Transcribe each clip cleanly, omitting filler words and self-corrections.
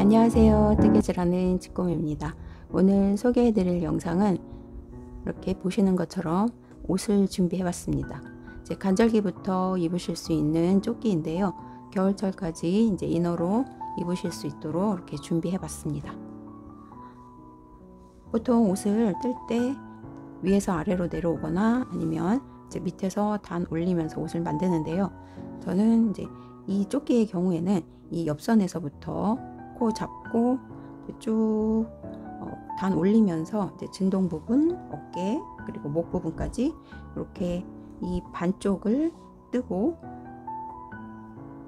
안녕하세요. 뜨개질하는 찌꼬미입니다. 오늘 소개해드릴 영상은 이렇게 보시는 것처럼 옷을 준비해 봤습니다. 이제 간절기부터 입으실 수 있는 조끼인데요. 겨울철까지 이제 이너로 입으실 수 있도록 이렇게 준비해 봤습니다. 보통 옷을 뜰 때 위에서 아래로 내려오거나 아니면 이제 밑에서 단 올리면서 옷을 만드는데요. 저는 이제 이 조끼의 경우에는 이 옆선에서부터 코 잡고 쭉 단 올리면서 이제 진동 부분, 어깨 그리고 목 부분까지 이렇게 이 반쪽을 뜨고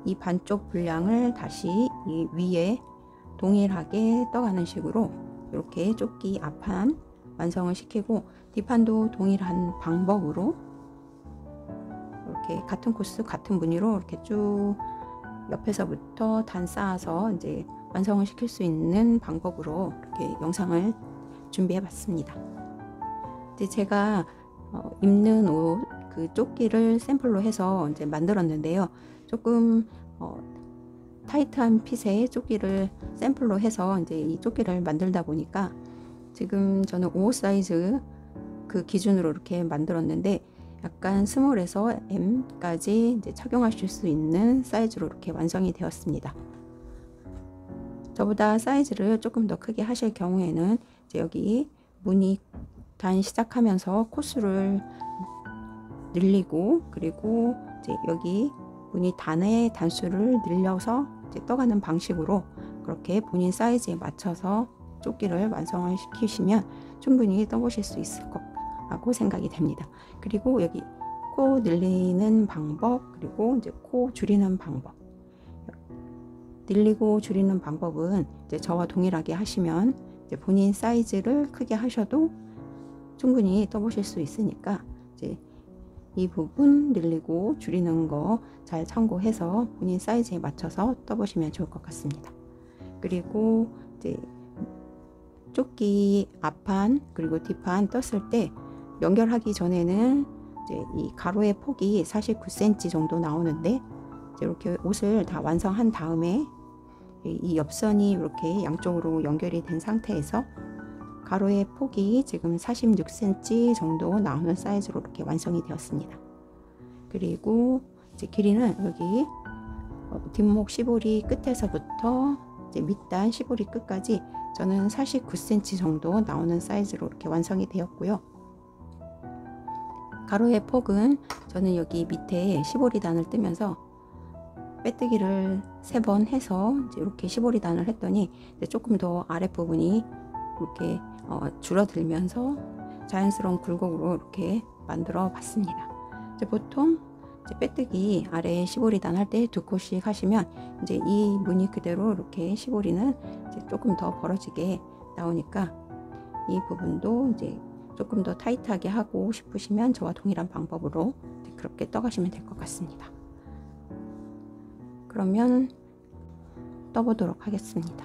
이 반쪽 분량을 다시 이 위에 동일하게 떠가는 식으로 이렇게 조끼 앞판 완성을 시키고 뒷판도 동일한 방법으로 이렇게 같은 코스 같은 무늬로 이렇게 쭉 옆에서부터 단 쌓아서 이제 완성을 시킬 수 있는 방법으로 이렇게 영상을 준비해 봤습니다. 이제 제가 입는 옷 그 조끼를 샘플로 해서 이제 만들었는데요. 조금 타이트한 핏의 조끼를 샘플로 해서 이제 이 조끼를 만들다 보니까 지금 저는 5 사이즈 그 기준으로 이렇게 만들었는데 약간 스몰에서 M까지 이제 착용하실 수 있는 사이즈로 이렇게 완성이 되었습니다. 저보다 사이즈를 조금 더 크게 하실 경우에는 이제 여기 무늬 단 시작하면서 코스를 늘리고 그리고 이제 여기 무늬 단의 단수를 늘려서 이제 떠가는 방식으로 그렇게 본인 사이즈에 맞춰서 조끼를 완성을 시키시면 충분히 떠보실 수 있을 거라고 생각이 됩니다. 그리고 여기 코 늘리는 방법 그리고 이제 코 줄이는 방법, 늘리고 줄이는 방법은 이제 저와 동일하게 하시면 이제 본인 사이즈를 크게 하셔도 충분히 떠보실 수 있으니까 이제 이 부분 늘리고 줄이는 거 잘 참고해서 본인 사이즈에 맞춰서 떠보시면 좋을 것 같습니다. 그리고 이제 조끼 앞판 그리고 뒷판 떴을 때 연결하기 전에는 이제 이 가로의 폭이 49cm 정도 나오는데 이렇게 옷을 다 완성한 다음에 이 옆선이 이렇게 양쪽으로 연결이 된 상태에서 가로의 폭이 지금 46cm 정도 나오는 사이즈로 이렇게 완성이 되었습니다. 그리고 이제 길이는 여기 뒷목 시보리 끝에서부터 이제 밑단 시보리 끝까지 저는 49cm 정도 나오는 사이즈로 이렇게 완성이 되었고요. 가로의 폭은 저는 여기 밑에 시보리단을 뜨면서 빼뜨기를 3번 해서 이제 이렇게 시보리단을 했더니 이제 조금 더 아랫부분이 이렇게 줄어들면서 자연스러운 굴곡으로 이렇게 만들어 봤습니다. 이제 보통 이제 빼뜨기 아래 시보리단 할 때 2컷씩 하시면 이제 이 무늬 그대로 이렇게 시보리는 이제 조금 더 벌어지게 나오니까 이 부분도 이제 조금 더 타이트하게 하고 싶으시면 저와 동일한 방법으로 그렇게 떠가시면 될 것 같습니다. 그러면 떠보도록 하겠습니다.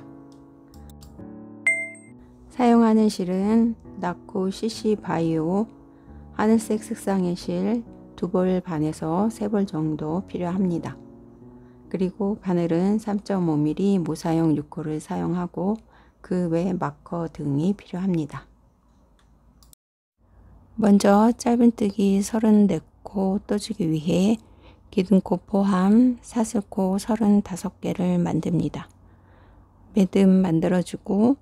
사용하는 실은 나코 CC 바이오 하늘색 색상의 실 2볼 반에서 3볼 정도 필요합니다. 그리고 바늘은 3.5mm 모사용 6호를 사용하고 그 외 마커 등이 필요합니다. 먼저 짧은뜨기 34코 떠주기 위해 기둥코 포함 사슬코 35개를 만듭니다. 매듭 만들어주고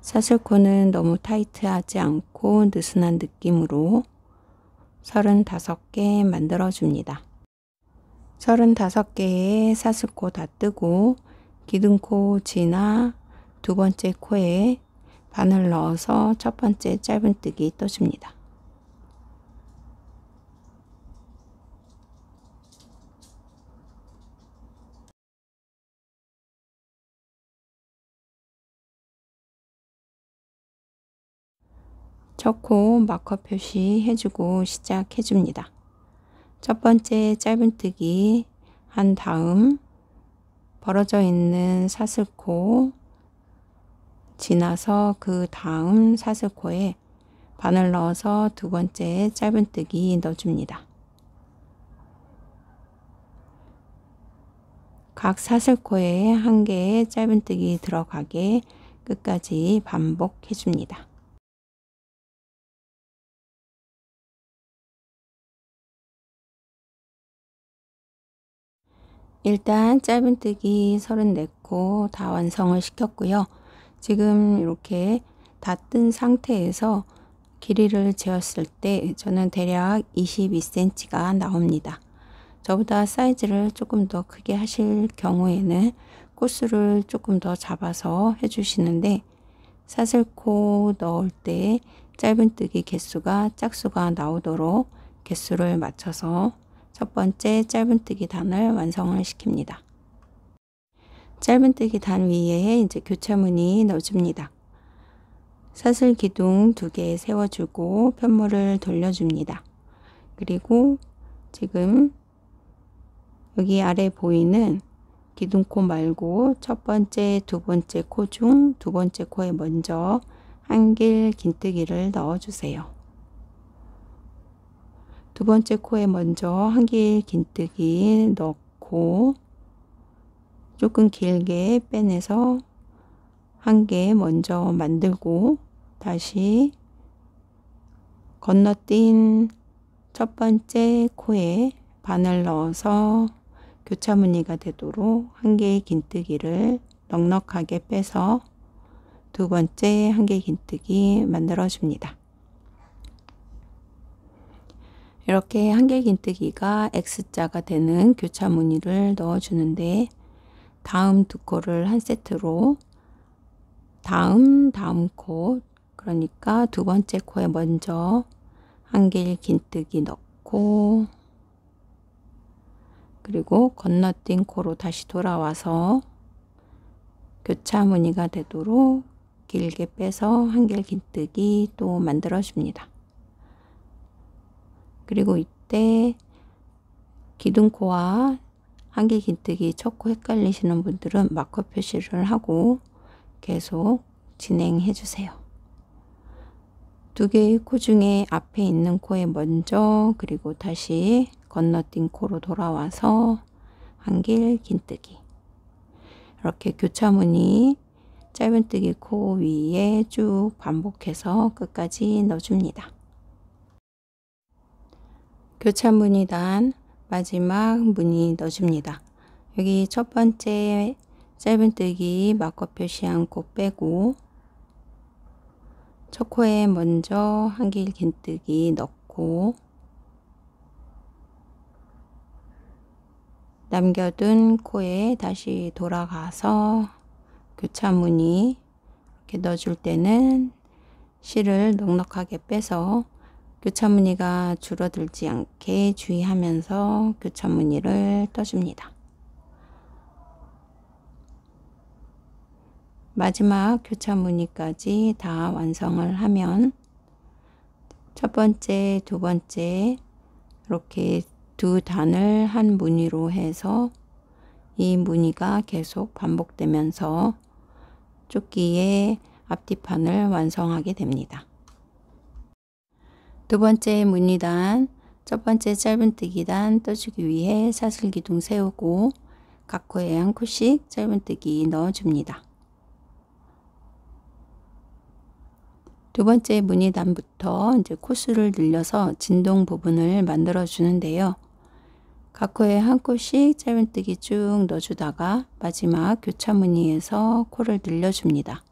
사슬코는 너무 타이트하지 않고 느슨한 느낌으로 35개 만들어줍니다. 35개의 사슬코 다 뜨고 기둥코 지나 2번째 코에 바늘 넣어서 첫 번째 짧은뜨기 떠줍니다. 첫 코 마커 표시 해주고 시작해 줍니다. 첫 번째 짧은뜨기 한 다음 벌어져 있는 사슬코 지나서 그 다음 사슬코에 바늘 넣어서 2번째 짧은뜨기 넣어줍니다. 각 사슬코에 한 개의 짧은뜨기 들어가게 끝까지 반복해 줍니다. 일단 짧은뜨기 34코 다 완성을 시켰고요. 지금 이렇게 다 뜬 상태에서 길이를 재었을 때 저는 대략 22cm가 나옵니다. 저보다 사이즈를 조금 더 크게 하실 경우에는 코스를 조금 더 잡아서 해주시는데, 사슬코 넣을 때 짧은뜨기 개수가 짝수가 나오도록 개수를 맞춰서 첫 번째 짧은뜨기 단을 완성을 시킵니다. 짧은뜨기 단 위에 이제 교차무늬 넣어줍니다. 사슬 기둥 2개 세워주고 편물을 돌려줍니다. 그리고 지금 여기 아래 보이는 기둥코 말고 첫 번째, 두 번째 코 중 두 번째 코에 먼저 한길 긴뜨기를 넣어주세요. 두 번째 코에 먼저 한길 긴뜨기 넣고 조금 길게 빼내서 한 개 먼저 만들고 다시 건너뛴 첫 번째 코에 바늘 넣어서 교차무늬가 되도록 한 개의 긴뜨기를 넉넉하게 빼서 두 번째 한 개 긴뜨기 만들어 줍니다. 이렇게 한 개 긴뜨기가 X자가 되는 교차무늬를 넣어 주는데, 다음 두 코를 한 세트로 다음 코, 그러니까 두 번째 코에 먼저 한 개 긴뜨기 넣고 그리고 건너뛴 코로 다시 돌아와서 교차무늬가 되도록 길게 빼서 한 개 긴뜨기 또 만들어 줍니다. 그리고 이때 기둥코와 한 개 긴뜨기 첫 코 헷갈리시는 분들은 마커 표시를 하고 계속 진행해 주세요. 두 개의 코 중에 앞에 있는 코에 먼저 그리고 다시 건너뛴 코로 돌아와서 한 길 긴뜨기, 이렇게 교차무늬 짧은뜨기 코 위에 쭉 반복해서 끝까지 넣어줍니다. 교차무늬 단 마지막 무늬 넣어줍니다. 여기 첫 번째 짧은뜨기 마커 표시한 코 빼고 첫 코에 먼저 한 길 긴뜨기 넣고 남겨둔 코에 다시 돌아가서 교차무늬 이렇게 넣어줄 때는 실을 넉넉하게 빼서 교차무늬가 줄어들지 않게 주의하면서 교차무늬를 떠줍니다. 마지막 교차무늬까지 다 완성을 하면 첫 번째, 두 번째 이렇게 두 단을 한 무늬로 해서 이 무늬가 계속 반복되면서 조끼의 앞뒤판을 완성하게 됩니다. 두 번째 무늬단, 첫 번째 짧은뜨기 단 떠주기 위해 사슬 기둥 세우고 각 코에 한 코씩 짧은뜨기 넣어줍니다. 두 번째 무늬단부터 이제 코수를 늘려서 진동 부분을 만들어 주는데요. 각 코에 한 코씩 짧은뜨기 쭉 넣어주다가 마지막 교차무늬에서 코를 늘려줍니다.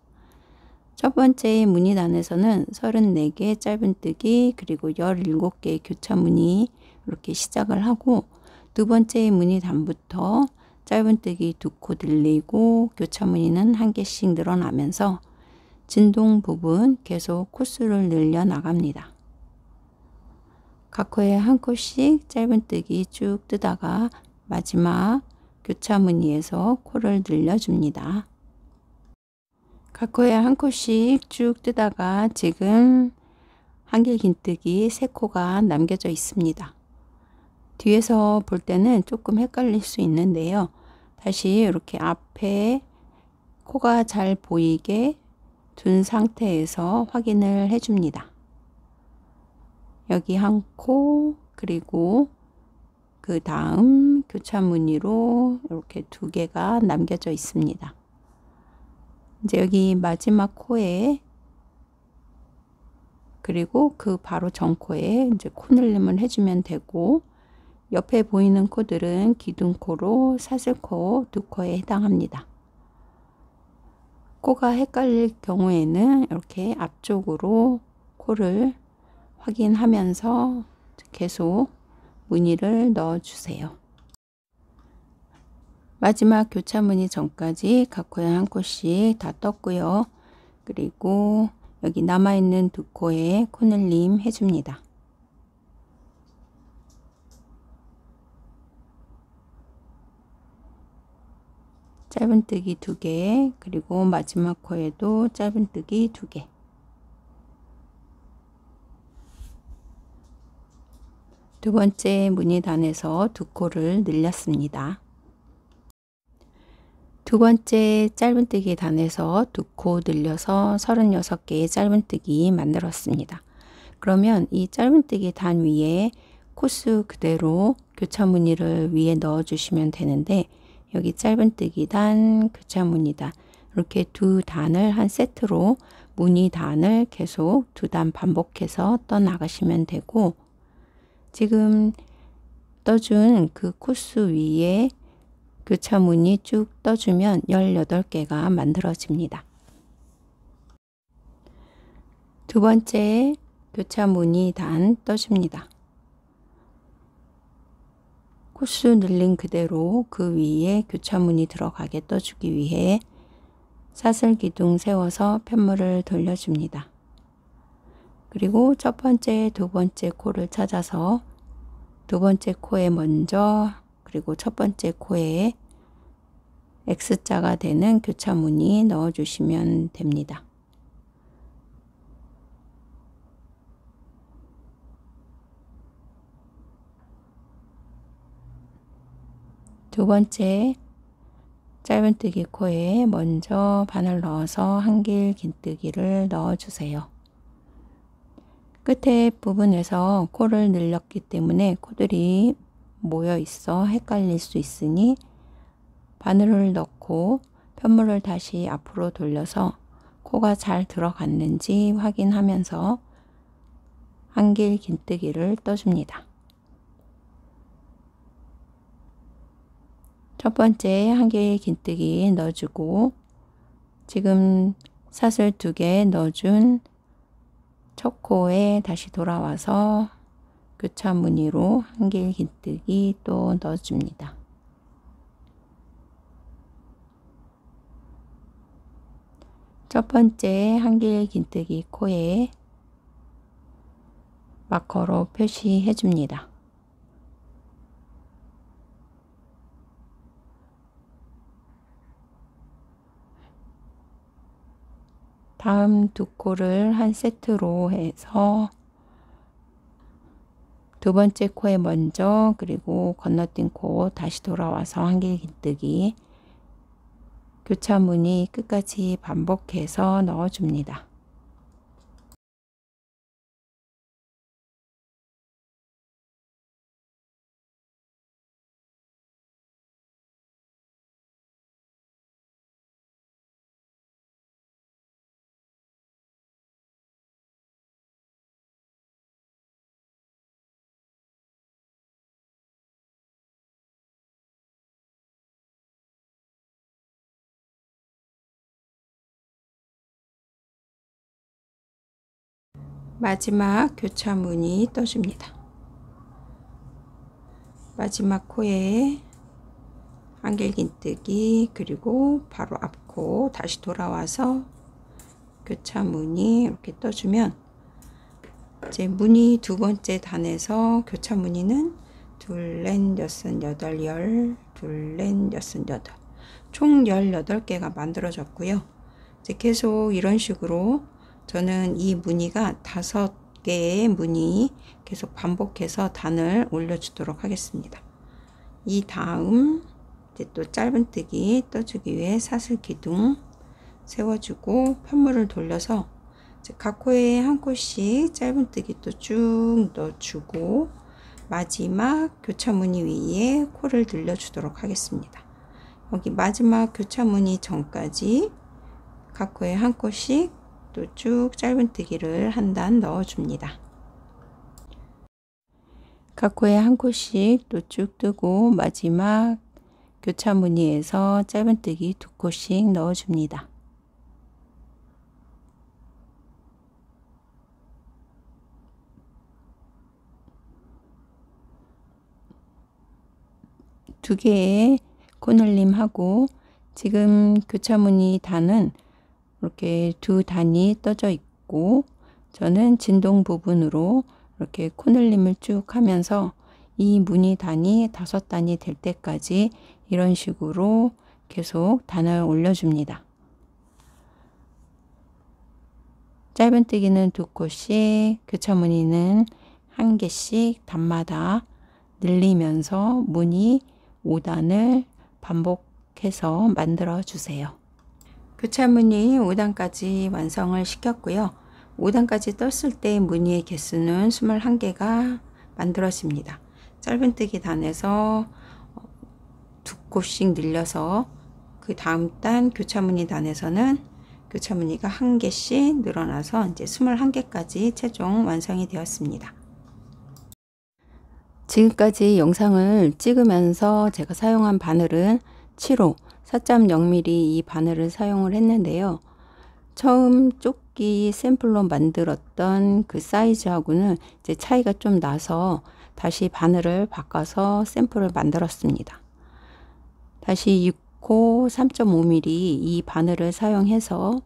첫 번째 무늬단에서는 34개 짧은뜨기 그리고 17개의 교차무늬 이렇게 시작을 하고, 두 번째 무늬단부터 짧은뜨기 2코 늘리고 교차무늬는 한 개씩 늘어나면서 진동 부분 계속 코수를 늘려 나갑니다. 각 코에 한 코씩 짧은뜨기 쭉 뜨다가 마지막 교차무늬에서 코를 늘려줍니다. 각 코에 한 코씩 쭉 뜨다가 지금 한 길 긴뜨기 3코가 남겨져 있습니다. 뒤에서 볼 때는 조금 헷갈릴 수 있는데요. 다시 이렇게 앞에 코가 잘 보이게 둔 상태에서 확인을 해줍니다. 여기 한 코, 그리고 그 다음 교차 무늬로 이렇게 두 개가 남겨져 있습니다. 이제 여기 마지막 코에 그리고 그 바로 전 코에 이제 코늘림을 해주면 되고, 옆에 보이는 코들은 기둥코로 사슬코 두 코에 해당합니다. 코가 헷갈릴 경우에는 이렇게 앞쪽으로 코를 확인하면서 계속 무늬를 넣어 주세요. 마지막 교차 무늬 전까지 각 코에 한 코씩 다 떴고요. 그리고 여기 남아있는 두 코에 코늘림 해줍니다. 짧은뜨기 2개, 그리고 마지막 코에도 짧은뜨기 2개. 두 번째 무늬단에서 두 코를 늘렸습니다. 두 번째 짧은뜨기 단에서 두 코 늘려서 36개의 짧은뜨기 만들었습니다. 그러면 이 짧은뜨기 단 위에 코스 그대로 교차 무늬를 위에 넣어 주시면 되는데, 여기 짧은뜨기 단, 교차 무늬 단, 이렇게 두 단을 한 세트로 무늬 단을 계속 두 단 반복해서 떠 나가시면 되고, 지금 떠준 그 코스 위에 교차 무늬 쭉 떠주면 18개가 만들어집니다. 두 번째 교차 무늬 단 떠줍니다. 코스 늘린 그대로 그 위에 교차 무늬 들어가게 떠주기 위해 사슬 기둥 세워서 편물을 돌려줍니다. 그리고 첫 번째, 두 번째 코를 찾아서 두 번째 코에 먼저, 그리고 첫 번째 코에 X자가 되는 교차 무늬 넣어 주시면 됩니다. 두 번째 짧은뜨기 코에 먼저 바늘 넣어서 한길 긴뜨기를 넣어 주세요. 끝에 부분에서 코를 늘렸기 때문에 코들이 모여 있어 헷갈릴 수 있으니 바늘을 넣고 편물을 다시 앞으로 돌려서 코가 잘 들어갔는지 확인하면서 한길 긴뜨기를 떠줍니다. 첫 번째 한길 긴뜨기 넣어주고, 지금 사슬 2개 넣어준 첫 코에 다시 돌아와서 교차 무늬로 한길 긴뜨기 또 넣어줍니다. 첫 번째 한길 긴뜨기 코에 마커로 표시해 줍니다. 다음 두 코를 한 세트로 해서 두 번째 코에 먼저, 그리고 건너뛴 코 다시 돌아와서 한길 긴뜨기, 교차 무늬 끝까지 반복해서 넣어줍니다. 마지막 교차 무늬 떠줍니다. 마지막 코에 한길 긴뜨기, 그리고 바로 앞코 다시 돌아와서 교차 무늬 이렇게 떠주면, 이제 무늬 두 번째 단에서 교차 무늬는 둘, 넷, 여섯, 여덟, 열, 둘, 넷, 여섯, 여덟, 총 18개가 만들어졌고요. 이제 계속 이런 식으로 저는 이 무늬가 5개의 무늬 계속 반복해서 단을 올려주도록 하겠습니다. 이 다음 이제 또 짧은뜨기 떠주기 위해 사슬 기둥 세워주고 편물을 돌려서 각 코에 한 코씩 짧은뜨기 또 쭉 넣어주고, 마지막 교차무늬 위에 코를 늘려주도록 하겠습니다. 여기 마지막 교차무늬 전까지 각 코에 한 코씩 또 쭉 짧은뜨기를 한 단 넣어줍니다. 각 코에 한 코씩 또 쭉 뜨고 마지막 교차무늬에서 짧은뜨기 2코씩 넣어줍니다. 두 개의 코늘림하고 지금 교차무늬 단은 이렇게 두 단이 떠져 있고 저는 진동 부분으로 이렇게 코늘림을 쭉 하면서 이 무늬 단이 5단이 될 때까지 이런 식으로 계속 단을 올려줍니다. 짧은뜨기는 2코씩, 교차무늬는 1개씩 단마다 늘리면서 무늬 5단을 반복해서 만들어 주세요. 교차무늬 5단까지 완성을 시켰고요. 5단까지 떴을 때 무늬의 개수는 21개가 만들어집니다. 짧은뜨기 단에서 2코씩 늘려서 그 다음 단 교차무늬 단에서는 교차무늬가 1개씩 늘어나서 이제 21개까지 최종 완성이 되었습니다. 지금까지 영상을 찍으면서 제가 사용한 바늘은 7호 4.0mm 이 바늘을 사용을 했는데요. 처음 조끼 샘플로 만들었던 그 사이즈하고는 이제 차이가 좀 나서 다시 바늘을 바꿔서 샘플을 만들었습니다. 다시 6호 3.5mm 이 바늘을 사용해서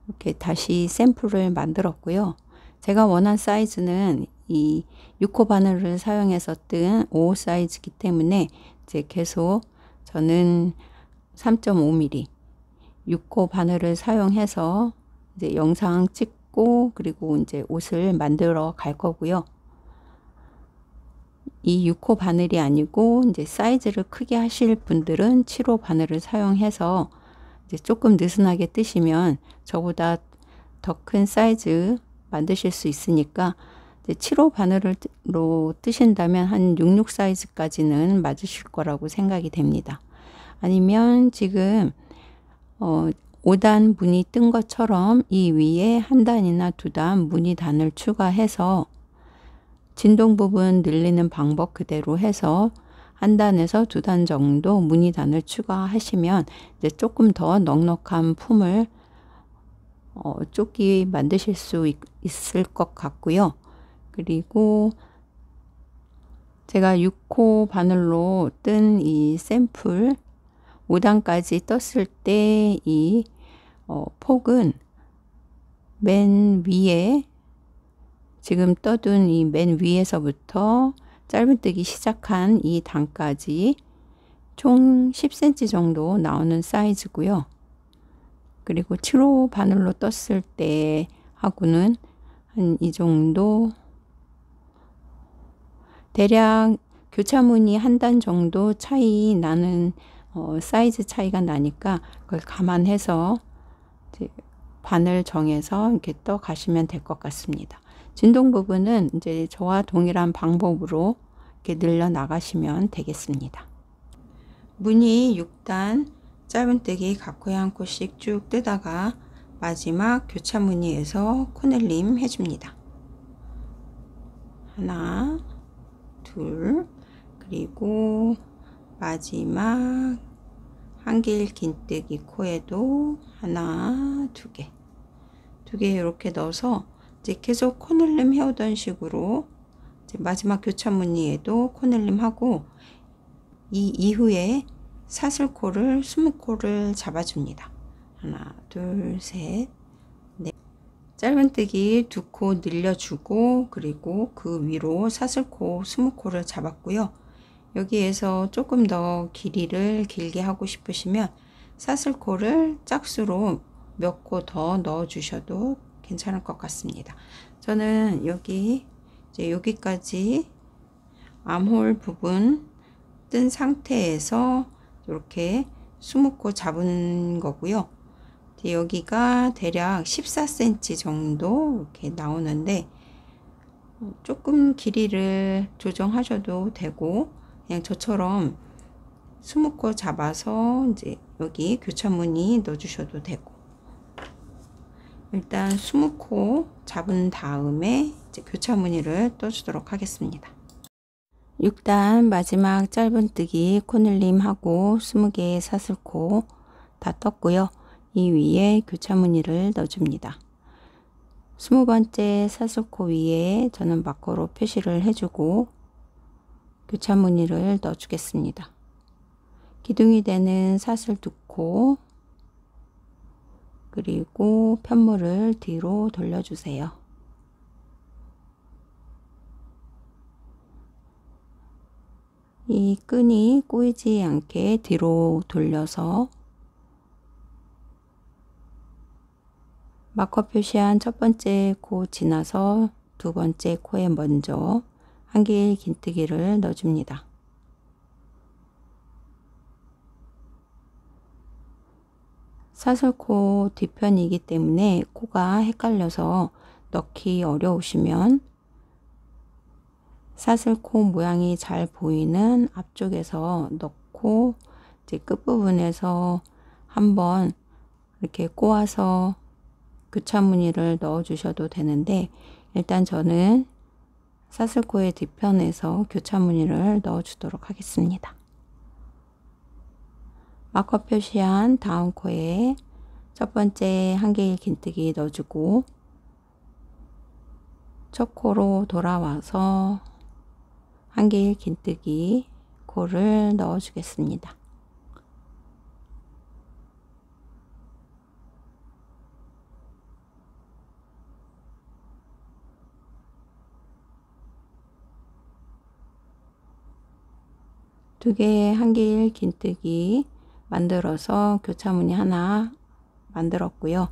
이렇게 다시 샘플을 만들었고요. 제가 원한 사이즈는 이 6호 바늘을 사용해서 뜬 5호 사이즈이기 때문에 이제 계속 저는 3.5mm 6호 바늘을 사용해서 이제 영상 찍고 그리고 이제 옷을 만들어 갈 거고요. 이 6호 바늘이 아니고 이제 사이즈를 크게 하실 분들은 7호 바늘을 사용해서 이제 조금 느슨하게 뜨시면 저보다 더 큰 사이즈 만드실 수 있으니까 이제 7호 바늘로 뜨신다면 한 66 사이즈까지는 맞으실 거라고 생각이 됩니다. 아니면 지금 5단 무늬 뜬 것처럼 이 위에 한 단이나 2단 무늬 단을 추가해서 진동 부분 늘리는 방법 그대로 해서 한 단에서 2단 정도 무늬 단을 추가하시면 이제 조금 더 넉넉한 품을 조끼 만드실 수 있을 것 같고요. 그리고 제가 6호 바늘로 뜬 이 샘플 5단까지 떴을 때 이 폭은 맨 위에 지금 떠둔 이 맨 위에서부터 짧은뜨기 시작한 이 단까지 총 10cm 정도 나오는 사이즈고요. 그리고 7호 바늘로 떴을 때 하고는 한 이 정도 대략 교차무늬 한 단 정도 차이 나는 사이즈 차이가 나니까 그걸 감안해서 이제 바늘 정해서 이렇게 떠 가시면 될 것 같습니다. 진동 부분은 이제 저와 동일한 방법으로 이렇게 늘려 나가시면 되겠습니다. 무늬 6단 짧은뜨기 각 코에 한 코씩 쭉 뜨다가 마지막 교차무늬에서 코늘림 해줍니다. 하나, 둘, 그리고 마지막 한길 긴뜨기 코에도 하나, 두 개 이렇게 넣어서 이제 계속 코늘림 해오던 식으로 이제 마지막 교차무늬에도 코늘림 하고 이 이후에 사슬코를 20코를 잡아줍니다. 하나, 둘, 셋, 넷. 짧은뜨기 2코 늘려주고 그리고 그 위로 사슬코 20코를 잡았고요. 여기에서 조금 더 길이를 길게 하고 싶으시면 사슬코를 짝수로 몇 코 더 넣어 주셔도 괜찮을 것 같습니다. 저는 여기 이제 여기까지 암홀 부분 뜬 상태에서 이렇게 20코 잡은 거고요. 여기가 대략 14cm 정도 이렇게 나오는데 조금 길이를 조정하셔도 되고, 그냥 저처럼 20코 잡아서 이제 여기 교차무늬 넣어주셔도 되고, 일단 20코 잡은 다음에 이제 교차무늬를 떠주도록 하겠습니다. 6단 마지막 짧은뜨기 코늘림하고 20개의 사슬코 다 떴고요. 이 위에 교차무늬를 넣어줍니다. 20번째 사슬코 위에 저는 마커로 표시를 해주고 교차무늬를 넣어주겠습니다. 기둥이 되는 사슬 2코, 그리고 편물을 뒤로 돌려주세요. 이 끈이 꼬이지 않게 뒤로 돌려서 마커 표시한 첫 번째 코 지나서 두 번째 코에 먼저 한 개의 긴뜨기를 넣어줍니다. 사슬코 뒤편이기 때문에 코가 헷갈려서 넣기 어려우시면 사슬코 모양이 잘 보이는 앞쪽에서 넣고 이제 끝부분에서 한번 이렇게 꼬아서 교차무늬를 넣어 주셔도 되는데, 일단 저는 사슬코의 뒤편에서 교차무늬를 넣어 주도록 하겠습니다. 마커 표시한 다음 코에 첫 번째 한 개의 긴뜨기 넣어주고 첫 코로 돌아와서 한 개의 긴뜨기 코를 넣어 주겠습니다. 두 개의 한 개의 긴뜨기 만들어서 교차무늬 하나 만들었고요.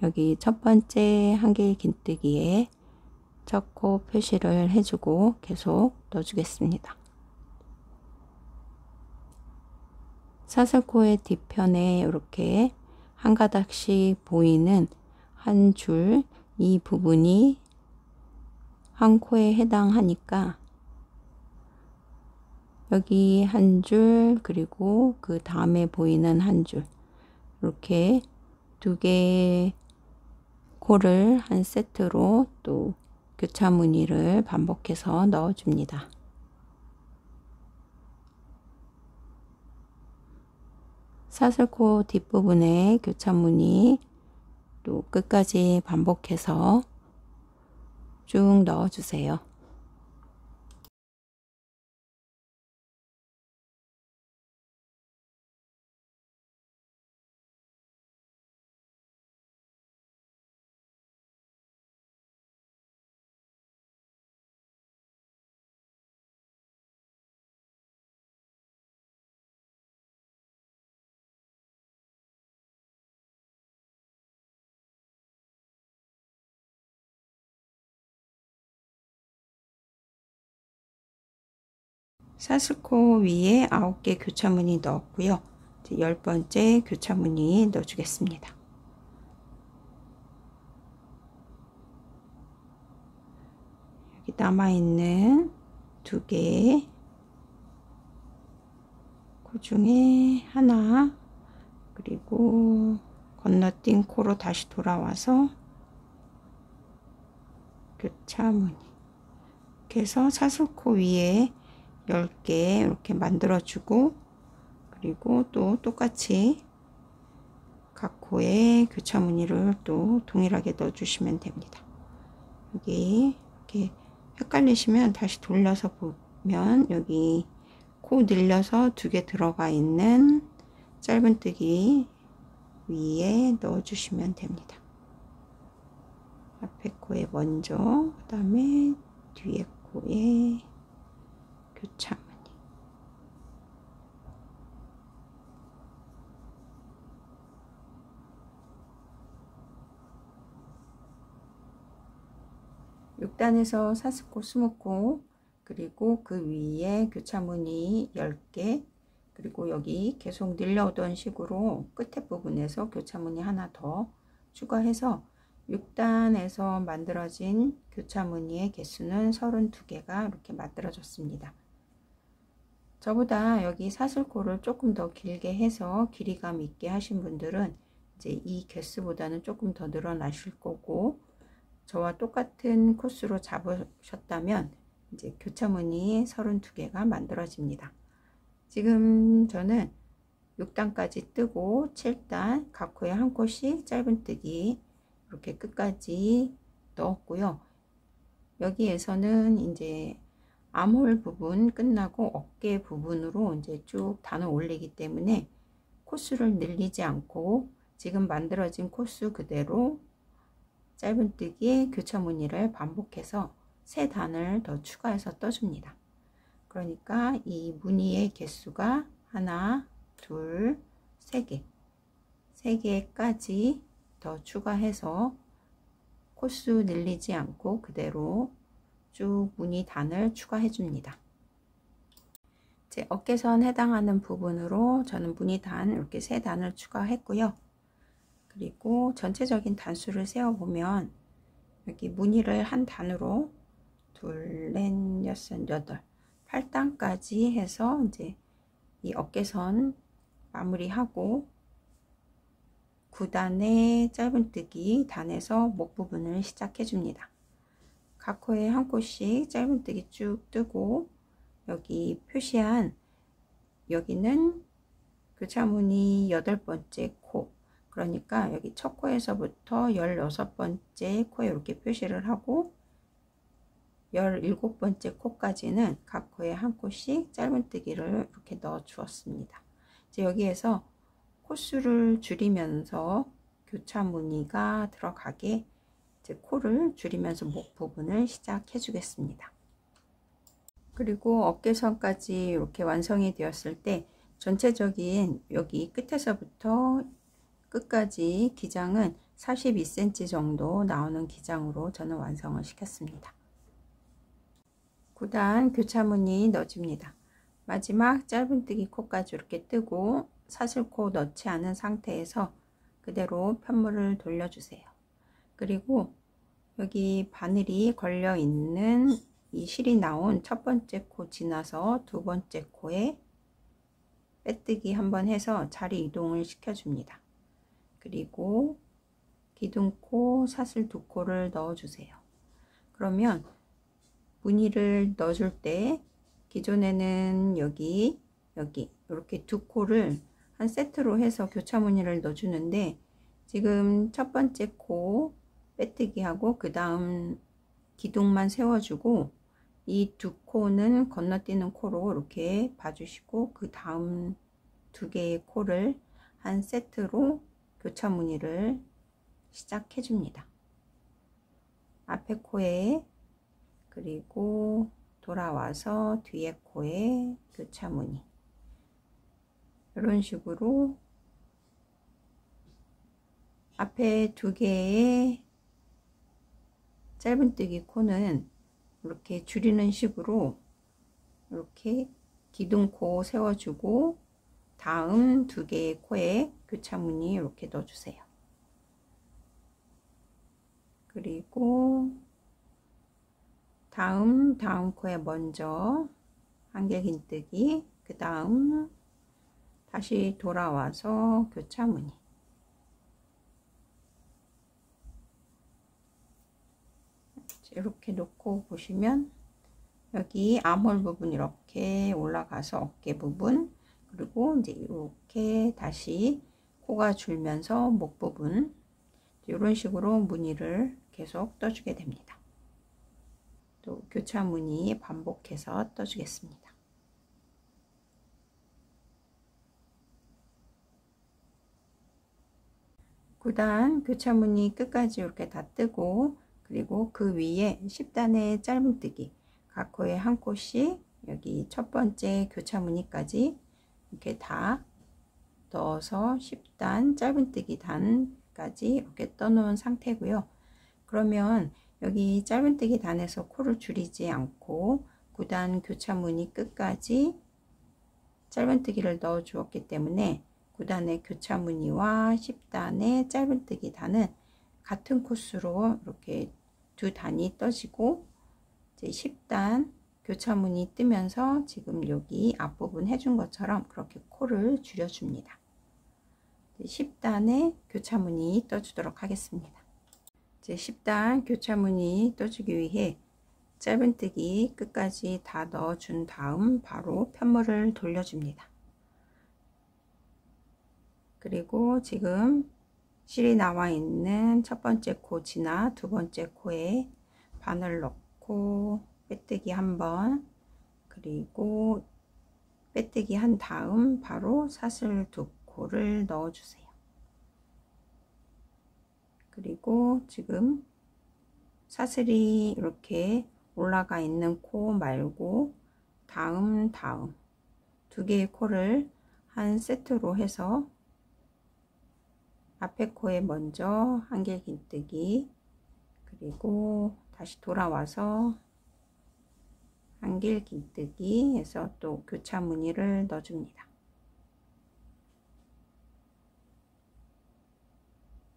여기 첫 번째 한 개의 긴뜨기에 첫 코 표시를 해주고 계속 넣어주겠습니다. 사슬코의 뒤편에 이렇게 한 가닥씩 보이는 한 줄, 이 부분이 한 코에 해당하니까 여기 한 줄, 그리고 그 다음에 보이는 한 줄, 이렇게 두 개의 코를 한 세트로 또 교차무늬를 반복해서 넣어줍니다. 사슬코 뒷부분에 교차무늬 또 끝까지 반복해서 쭉 넣어주세요. 사슬코 위에 9개 교차무늬 넣었고요. 이제 10번째 교차무늬 넣어주겠습니다. 여기 남아있는 두 개, 코 중에 하나, 그리고 건너뛴 코로 다시 돌아와서 교차무늬, 이렇게 해서 사슬코 위에 10개 이렇게 만들어주고, 그리고 또 똑같이 각 코에 교차무늬를 또 동일하게 넣어주시면 됩니다. 여기 이렇게 헷갈리시면 다시 돌려서 보면 여기 코 늘려서 두 개 들어가 있는 짧은뜨기 위에 넣어주시면 됩니다. 앞에 코에 먼저, 그 다음에 뒤에 코에 교차무늬. (6단에서) 사슬코 20코, 그리고 그 위에 교차무늬 10개, 그리고 여기 계속 늘려오던 식으로 끝에 부분에서 교차무늬 하나 더 추가해서 6단에서 만들어진 교차무늬의 개수는 32개가 이렇게 만들어졌습니다. 저보다 여기 사슬코를 조금 더 길게 해서 길이감 있게 하신 분들은 이제 이 개수보다는 조금 더 늘어나실 거고, 저와 똑같은 코스로 잡으셨다면 이제 교차무늬 32개가 만들어집니다. 지금 저는 6단까지 뜨고 7단 각 코에 한 코씩 짧은뜨기 이렇게 끝까지 넣었고요. 여기에서는 이제 암홀 부분 끝나고 어깨 부분으로 이제 쭉 단을 올리기 때문에 코스를 늘리지 않고 지금 만들어진 코스 그대로 짧은뜨기에 교차무늬를 반복해서 3단을 더 추가해서 떠줍니다. 그러니까 이 무늬의 개수가 하나, 둘, 3개, 3개까지 더 추가해서 코스 늘리지 않고 그대로 쭉 무늬 단을 추가해 줍니다. 제 어깨선 해당하는 부분으로 저는 무늬 단 이렇게 3단을 추가했고요. 그리고 전체적인 단수를 세어보면 여기 무늬를 한 단으로 둘, 넷, 여섯, 여덟, 8단까지 해서 이제 이 어깨선 마무리하고 9단의 짧은뜨기 단에서 목 부분을 시작해 줍니다. 각 코에 한 코씩 짧은뜨기 쭉 뜨고 여기 표시한 여기는 교차무늬 8번째 코, 그러니까 여기 첫 코에서부터 16번째 코에 이렇게 표시를 하고 17번째 코까지는 각 코에 한 코씩 짧은뜨기를 이렇게 넣어 주었습니다. 이제 여기에서 코수를 줄이면서 교차무늬가 들어가게 이제 코를 줄이면서 목 부분을 시작해 주겠습니다. 그리고 어깨선까지 이렇게 완성이 되었을 때 전체적인 여기 끝에서부터 끝까지 기장은 42cm 정도 나오는 기장으로 저는 완성을 시켰습니다. 9단 교차무늬 넣어줍니다. 마지막 짧은뜨기 코까지 이렇게 뜨고 사슬코 넣지 않은 상태에서 그대로 편물을 돌려주세요. 그리고 여기 바늘이 걸려 있는 이 실이 나온 첫 번째 코 지나서 두 번째 코에 빼뜨기 한번 해서 자리 이동을 시켜줍니다. 그리고 기둥코, 사슬 2코를 넣어주세요. 그러면 무늬를 넣어줄 때 기존에는 여기 이렇게 2코를 한 세트로 해서 교차무늬를 넣어주는데 지금 첫 번째 코 빼뜨기 하고 그 다음 기둥만 세워주고 이 2코는 건너뛰는 코로 이렇게 봐주시고 그 다음 2개의 코를 한 세트로 교차무늬를 시작해 줍니다. 앞에 코에 그리고 돌아와서 뒤에 코에 교차무늬 이런 식으로 앞에 2개의 짧은뜨기 코는 이렇게 줄이는 식으로 이렇게 기둥코 세워주고 다음 2개의 코에 교차무늬 이렇게 넣어주세요. 그리고 다음 코에 먼저 한길긴뜨기, 그 다음 다시 돌아와서 교차무늬. 이렇게 놓고 보시면 여기 암홀 부분 이렇게 올라가서 어깨 부분, 그리고 이제 이렇게 다시 코가 줄면서 목 부분, 이런 식으로 무늬를 계속 떠주게 됩니다. 또 교차무늬 반복해서 떠주겠습니다. 구단 교차무늬 끝까지 이렇게 다 뜨고 그리고 그 위에 10단의 짧은뜨기 각 코에 한 코씩 여기 첫 번째 교차무늬까지 이렇게 다 넣어서 10단 짧은뜨기 단까지 이렇게 떠 놓은 상태고요. 그러면 여기 짧은뜨기 단에서 코를 줄이지 않고 9단 교차무늬 끝까지 짧은뜨기를 넣어 주었기 때문에 9단의 교차무늬와 10단의 짧은뜨기 단은 같은 코스로 이렇게 두 단이 떠지고 이제 10단 교차무늬 뜨면서 지금 여기 앞부분 해준 것처럼 그렇게 코를 줄여줍니다. 10단에 교차무늬 떠주도록 하겠습니다. 이제 10단 교차무늬 떠주기 위해 짧은뜨기 끝까지 다 넣어준 다음 바로 편물을 돌려줍니다. 그리고 지금 실이 나와 있는 첫 번째 코 지나 두 번째 코에 바늘 넣고 빼뜨기 한번, 그리고 빼뜨기 한 다음 바로 사슬 두 코를 넣어 주세요. 그리고 지금 사슬이 이렇게 올라가 있는 코 말고 다음 두 개의 코를 한 세트로 해서 앞에 코에 먼저 한길긴뜨기, 그리고 다시 돌아와서 한길긴뜨기 해서 또 교차무늬를 넣어줍니다.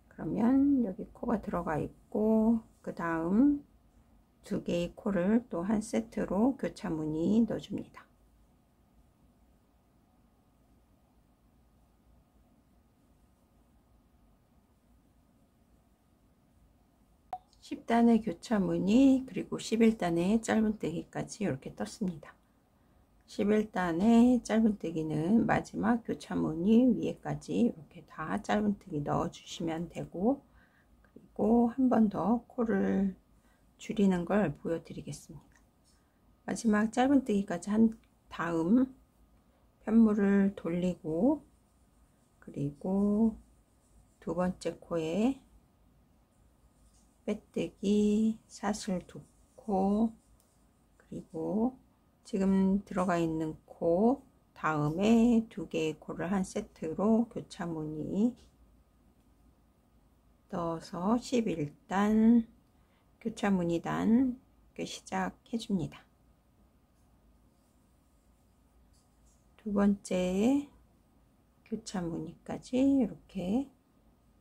그러면 여기 코가 들어가 있고 그 다음 두 개의 코를 또 한 세트로 교차무늬 넣어줍니다. 10단의 교차무늬 그리고 11단의 짧은뜨기까지 이렇게 떴습니다. 11단의 짧은뜨기는 마지막 교차무늬 위에까지 이렇게 다 짧은뜨기 넣어 주시면 되고, 그리고 한 번 더 코를 줄이는 걸 보여드리겠습니다. 마지막 짧은뜨기까지 한 다음 편물을 돌리고, 그리고 두 번째 코에 빼뜨기, 사슬 두 코, 그리고 지금 들어가 있는 코 다음에 두 개의 코를 한 세트로 교차무늬 넣어서 11단 교차무늬단 시작해 줍니다. 두 번째 교차무늬까지 이렇게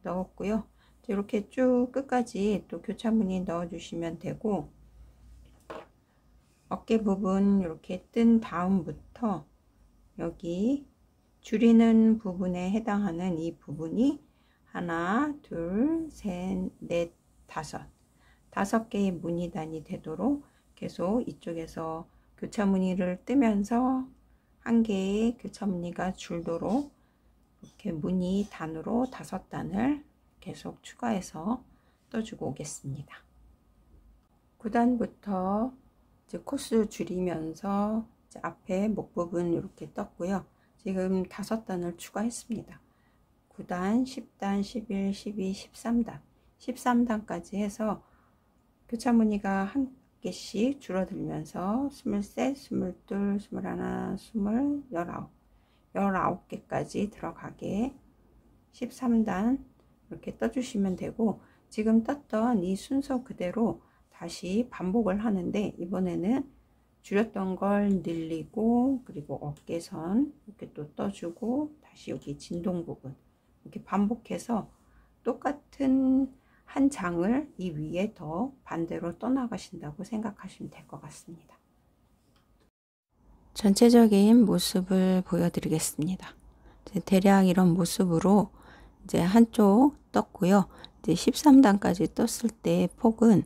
넣었고요. 이렇게 쭉 끝까지 또 교차무늬 넣어 주시면 되고, 어깨 부분 이렇게 뜬 다음부터 여기 줄이는 부분에 해당하는 이 부분이 하나, 둘, 셋, 넷, 다섯 개의 무늬단이 되도록 계속 이쪽에서 교차무늬를 뜨면서 한 개의 교차무늬가 줄도록 이렇게 무늬 단으로 5단을 계속 추가해서 떠주고 오겠습니다. 9단부터 이제 코스 줄이면서 이제 앞에 목 부분 이렇게 떴고요. 지금 5단을 추가했습니다. 9단, 10단, 11, 12, 13단 13단까지 해서 교차무늬가 한 개씩 줄어들면서 23, 22, 21, 20, 19 19개까지 들어가게 13단 이렇게 떠주시면 되고, 지금 떴던 이 순서 그대로 다시 반복을 하는데, 이번에는 줄였던 걸 늘리고, 그리고 어깨선 이렇게 또 떠주고, 다시 여기 진동 부분 이렇게 반복해서 똑같은 한 장을 이 위에 더 반대로 떠나가신다고 생각하시면 될 것 같습니다. 전체적인 모습을 보여드리겠습니다. 대략 이런 모습으로 이제 한쪽 떴고요. 이제 13단까지 떴을 때 폭은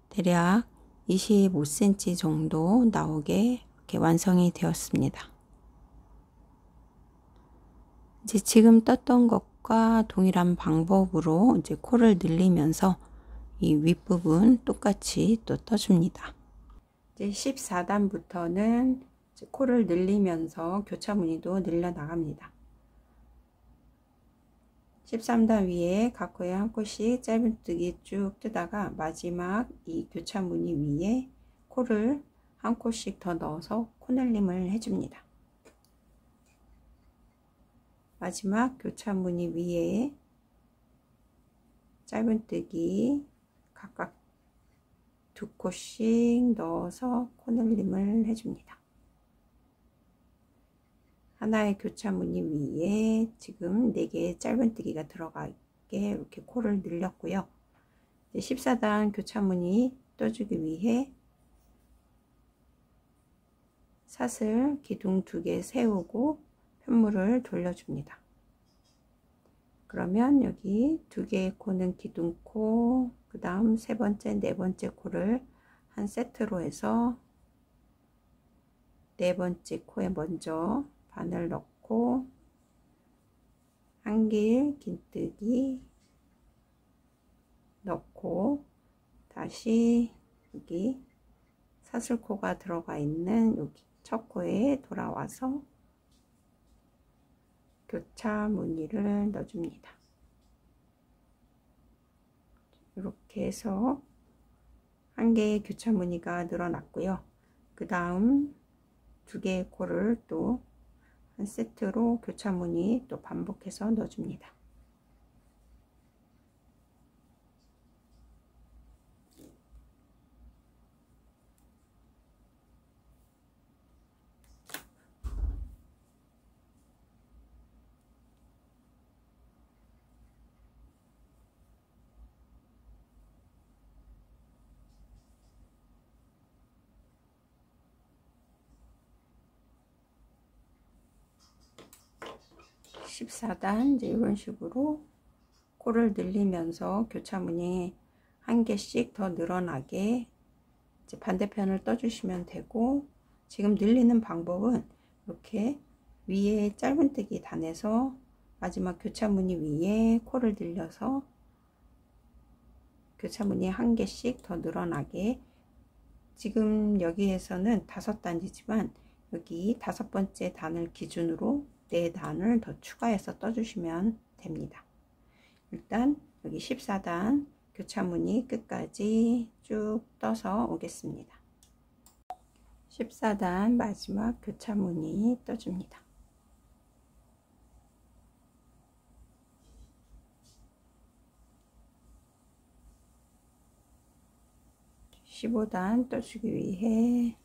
대략 25cm 정도 나오게 이렇게 완성이 되었습니다. 이제 지금 떴던 것과 동일한 방법으로 이제 코를 늘리면서 이 윗부분 똑같이 또 떠줍니다. 이제 14단부터는 코를 늘리면서 교차무늬도 늘려 나갑니다. 13단 위에 각 코에 한 코씩 짧은뜨기 쭉 뜨다가 마지막 이 교차무늬 위에 코를 한 코씩 더 넣어서 코늘림을 해줍니다. 마지막 교차무늬 위에 짧은뜨기 각각 두 코씩 넣어서 코늘림을 해줍니다. 하나의 교차무늬 위에 지금 4개의 짧은뜨기가 들어가 맞게 이렇게 코를 늘렸고요. 14단 교차무늬 떠주기 위해 사슬 기둥 2개 세우고 편물을 돌려줍니다. 그러면 여기 2개의 코는 기둥코, 그 다음 3번째, 4번째 코를 한 세트로 해서 4번째 코에 먼저 바늘 넣고 한길 긴뜨기 넣고 다시 여기 사슬코가 들어가 있는 여기 첫 코에 돌아와서 교차 무늬를 넣어줍니다. 이렇게 해서 한 개의 교차 무늬가 늘어났고요. 그 다음 2개의 코를 또 한 세트로 교차 무늬 또 반복해서 넣어줍니다. (14단) 이제 이런 식으로 코를 늘리면서 교차무늬 한 개씩 더 늘어나게 이제 반대편을 떠주시면 되고, 지금 늘리는 방법은 이렇게 위에 짧은뜨기 단에서 마지막 교차무늬 위에 코를 늘려서 교차무늬 한 개씩 더 늘어나게, 지금 여기에서는 5단지지만 여기 5번째 단을 기준으로 4단을 더 추가해서 떠주시면 됩니다. 일단 여기 14단 교차무늬 끝까지 쭉 떠서 오겠습니다. 14단 마지막 교차무늬 떠줍니다. 15단 떠주기 위해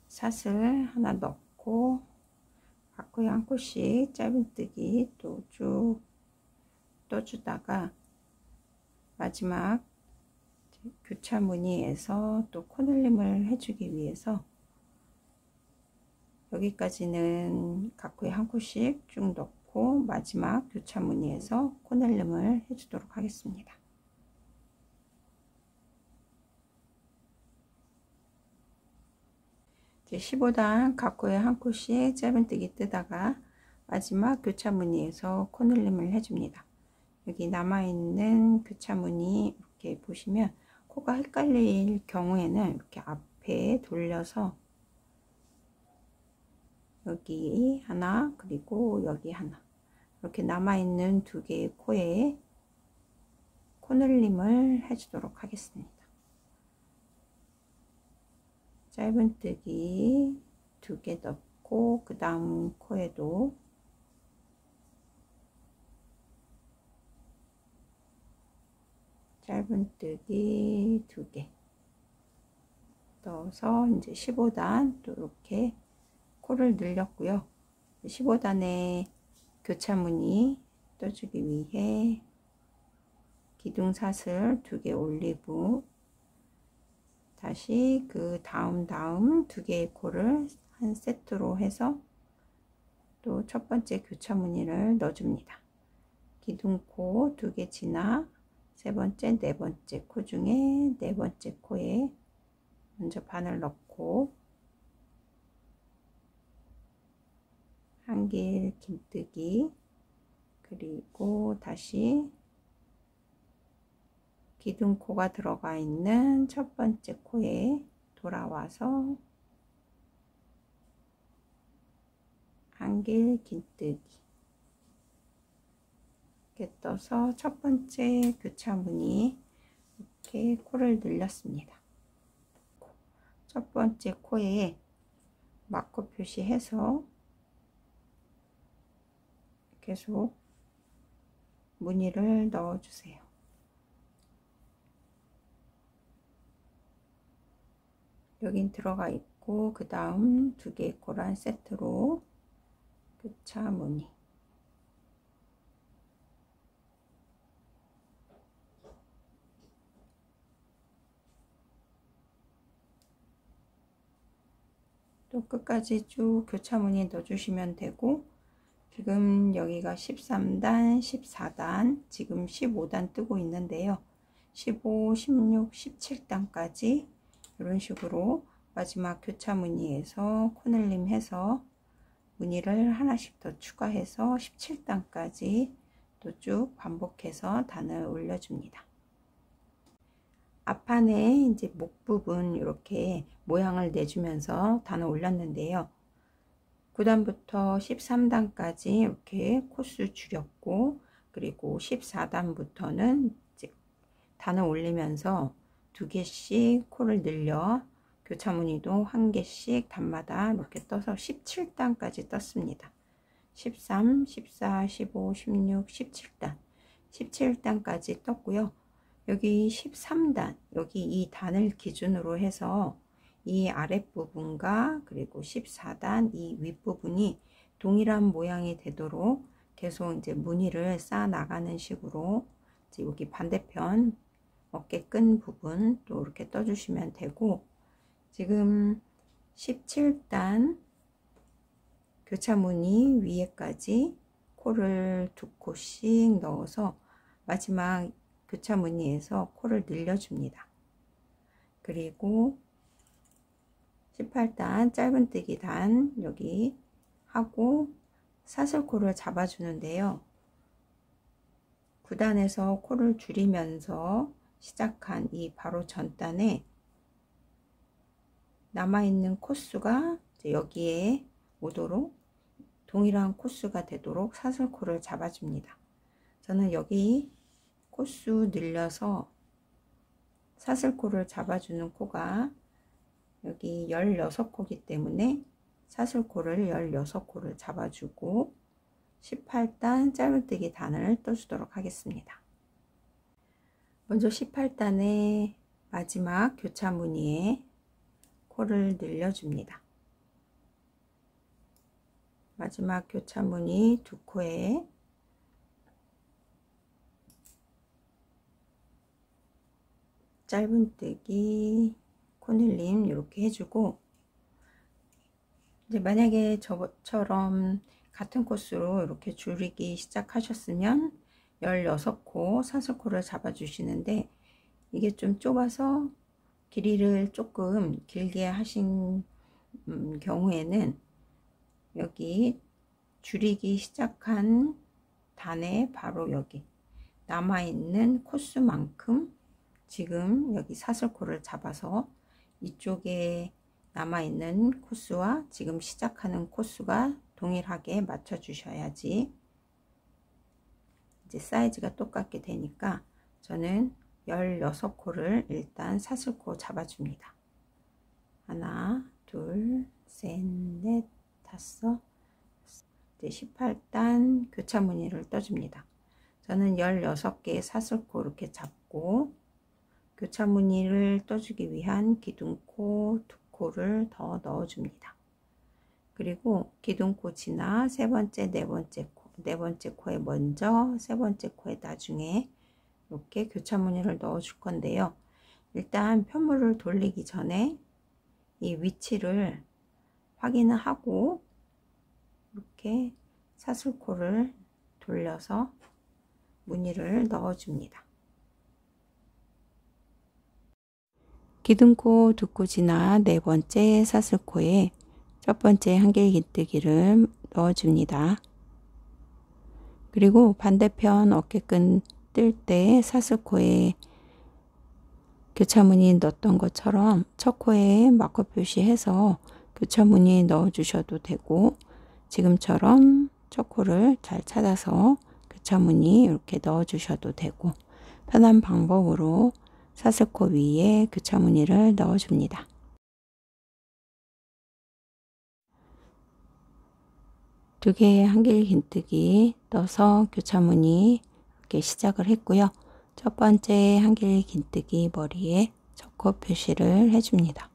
사슬 하나 넣고 각코에 한 코씩 짧은뜨기 또 쭉 떠주다가 마지막 교차무늬에서 또 코늘림을 해주기 위해서 여기까지는 각코에 한 코씩 쭉 넣고 마지막 교차무늬에서 코늘림을 해주도록 하겠습니다. 이제 15단 각코에 한 코씩 짧은뜨기 뜨다가 마지막 교차무늬에서 코늘림을 해줍니다. 여기 남아있는 교차무늬 이렇게 보시면 코가 헷갈릴 경우에는 이렇게 앞에 돌려서 여기 하나 그리고 여기 하나 이렇게 남아있는 2개의 코에 코늘림을 해주도록 하겠습니다. 짧은뜨기 2개 넣고 그 다음 코에도 짧은뜨기 2개 넣어서 이제 15단 또 이렇게 코를 늘렸고요. 15단에 교차무늬 떠주기 위해 기둥사슬 2개 올리고 다시 그 다음 2개의 코를 한 세트로 해서 또 첫 번째 교차무늬를 넣어줍니다. 기둥코 2개 지나 3번째, 4번째 코 중에 4번째 코에 먼저 바늘 넣고 한길 긴뜨기 그리고 다시 기둥코가 들어가 있는 첫 번째 코에 돌아와서 한길 긴뜨기 이렇게 떠서 첫 번째 교차무늬 이렇게 코를 늘렸습니다. 첫 번째 코에 마코 표시해서 계속 무늬를 넣어 주세요. 여긴 들어가 있고 그 다음 2개의 코를 한 세트로 교차 무늬 또 끝까지 쭉 교차무늬 넣어주시면 되고, 지금 여기가 13단, 14단, 지금 15단 뜨고 있는데요. 15, 16, 17단까지 이런 식으로 마지막 교차무늬에서 코늘림 해서 무늬를 하나씩 더 추가해서 17단까지 또 쭉 반복해서 단을 올려줍니다. 앞판에 이제 목 부분 이렇게 모양을 내주면서 단을 올렸는데요. 9단부터 13단까지 이렇게 코수 줄였고, 그리고 14단부터는 이제 단을 올리면서 2개씩 코를 늘려 교차무늬도 1개씩 단마다 이렇게 떠서 17단까지 떴습니다. 13, 14, 15, 16, 17단 17단까지 떴고요. 여기 13단, 여기 이 단을 기준으로 해서 이 아랫부분과 그리고 14단 이 윗부분이 동일한 모양이 되도록 계속 이제 무늬를 쌓아 나가는 식으로 이제 여기 반대편 어깨끈 부분 또 이렇게 떠주시면 되고, 지금 17단 교차무늬 위에까지 코를 2코씩 넣어서 마지막 교차무늬에서 코를 늘려줍니다. 그리고 18단 짧은뜨기 단 여기 하고 사슬코를 잡아주는데요. 9단에서 코를 줄이면서 시작한 이 바로 전단에 남아있는 코수가 여기에 오도록 동일한 코수가 되도록 사슬코를 잡아줍니다. 저는 여기 코수 늘려서 사슬코를 잡아주는 코가 여기 16코이기 때문에 사슬코를 16코를 잡아주고 18단 짧은뜨기 단을 떠주도록 하겠습니다. 먼저 18단의 마지막 교차무늬에 코를 늘려줍니다. 마지막 교차무늬 2코에 짧은뜨기 코늘림 이렇게 해주고, 이제 만약에 저처럼 같은 코스로 이렇게 줄이기 시작하셨으면 16코 사슬코를 잡아 주시는데, 이게 좀 좁아서 길이를 조금 길게 하신 경우에는 여기 줄이기 시작한 단에 바로 여기 남아있는 코수만큼 지금 여기 사슬코를 잡아서 이쪽에 남아있는 코수와 지금 시작하는 코수가 동일하게 맞춰 주셔야지 이제 사이즈가 똑같게 되니까 저는 16코를 일단 사슬코 잡아줍니다. 하나, 둘, 셋, 넷, 다섯, 이제 18단 교차무늬를 떠줍니다. 저는 16개의 사슬코 이렇게 잡고 교차무늬를 떠주기 위한 기둥코 2코를 더 넣어줍니다. 그리고 기둥코 지나 세 번째, 네 번째 코에 먼저, 세 번째 코에 나중에 이렇게 교차무늬를 넣어 줄 건데요. 일단 편물을 돌리기 전에 이 위치를 확인을 하고 이렇게 사슬코를 돌려서 무늬를 넣어 줍니다. 기둥코 2코 지나 네 번째 사슬코에 첫 번째 한길긴뜨기를 넣어 줍니다. 그리고 반대편 어깨끈 뜰 때 사슬코에 교차무늬 넣었던 것처럼 첫 코에 마커 표시해서 교차무늬 넣어 주셔도 되고, 지금처럼 첫 코를 잘 찾아서 교차무늬 이렇게 넣어 주셔도 되고, 편한 방법으로 사슬코 위에 교차무늬를 넣어 줍니다. 두 개의 한길긴뜨기 떠서 교차무늬 이렇게 시작을 했고요. 첫 번째 한길긴뜨기 머리에 첫 코 표시를 해줍니다.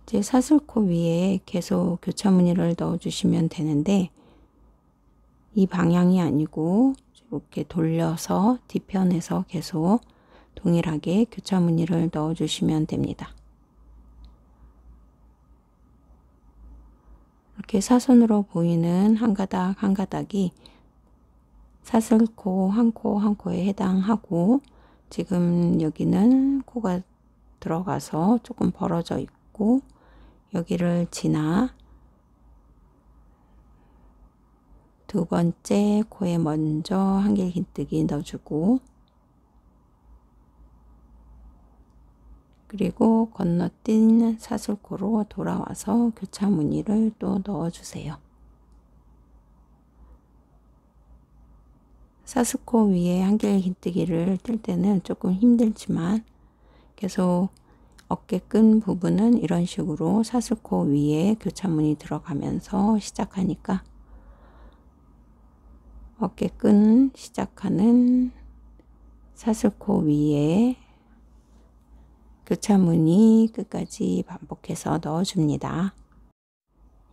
이제 사슬코 위에 계속 교차무늬를 넣어 주시면 되는데, 이 방향이 아니고 이렇게 돌려서 뒤편에서 계속 동일하게 교차무늬를 넣어 주시면 됩니다. 이렇게 사선으로 보이는 한 가닥 한 가닥이 사슬코 한 코 한 코에 해당하고, 지금 여기는 코가 들어가서 조금 벌어져 있고, 여기를 지나 두 번째 코에 먼저 한길 긴뜨기 넣어주고, 그리고 건너뛴 사슬코로 돌아와서 교차 무늬를 또 넣어주세요. 사슬코 위에 한길 긴뜨기를 뜰 때는 조금 힘들지만 계속 어깨끈 부분은 이런 식으로 사슬코 위에 교차무늬 들어가면서 시작하니까 어깨끈 시작하는 사슬코 위에 교차무늬 끝까지 반복해서 넣어줍니다.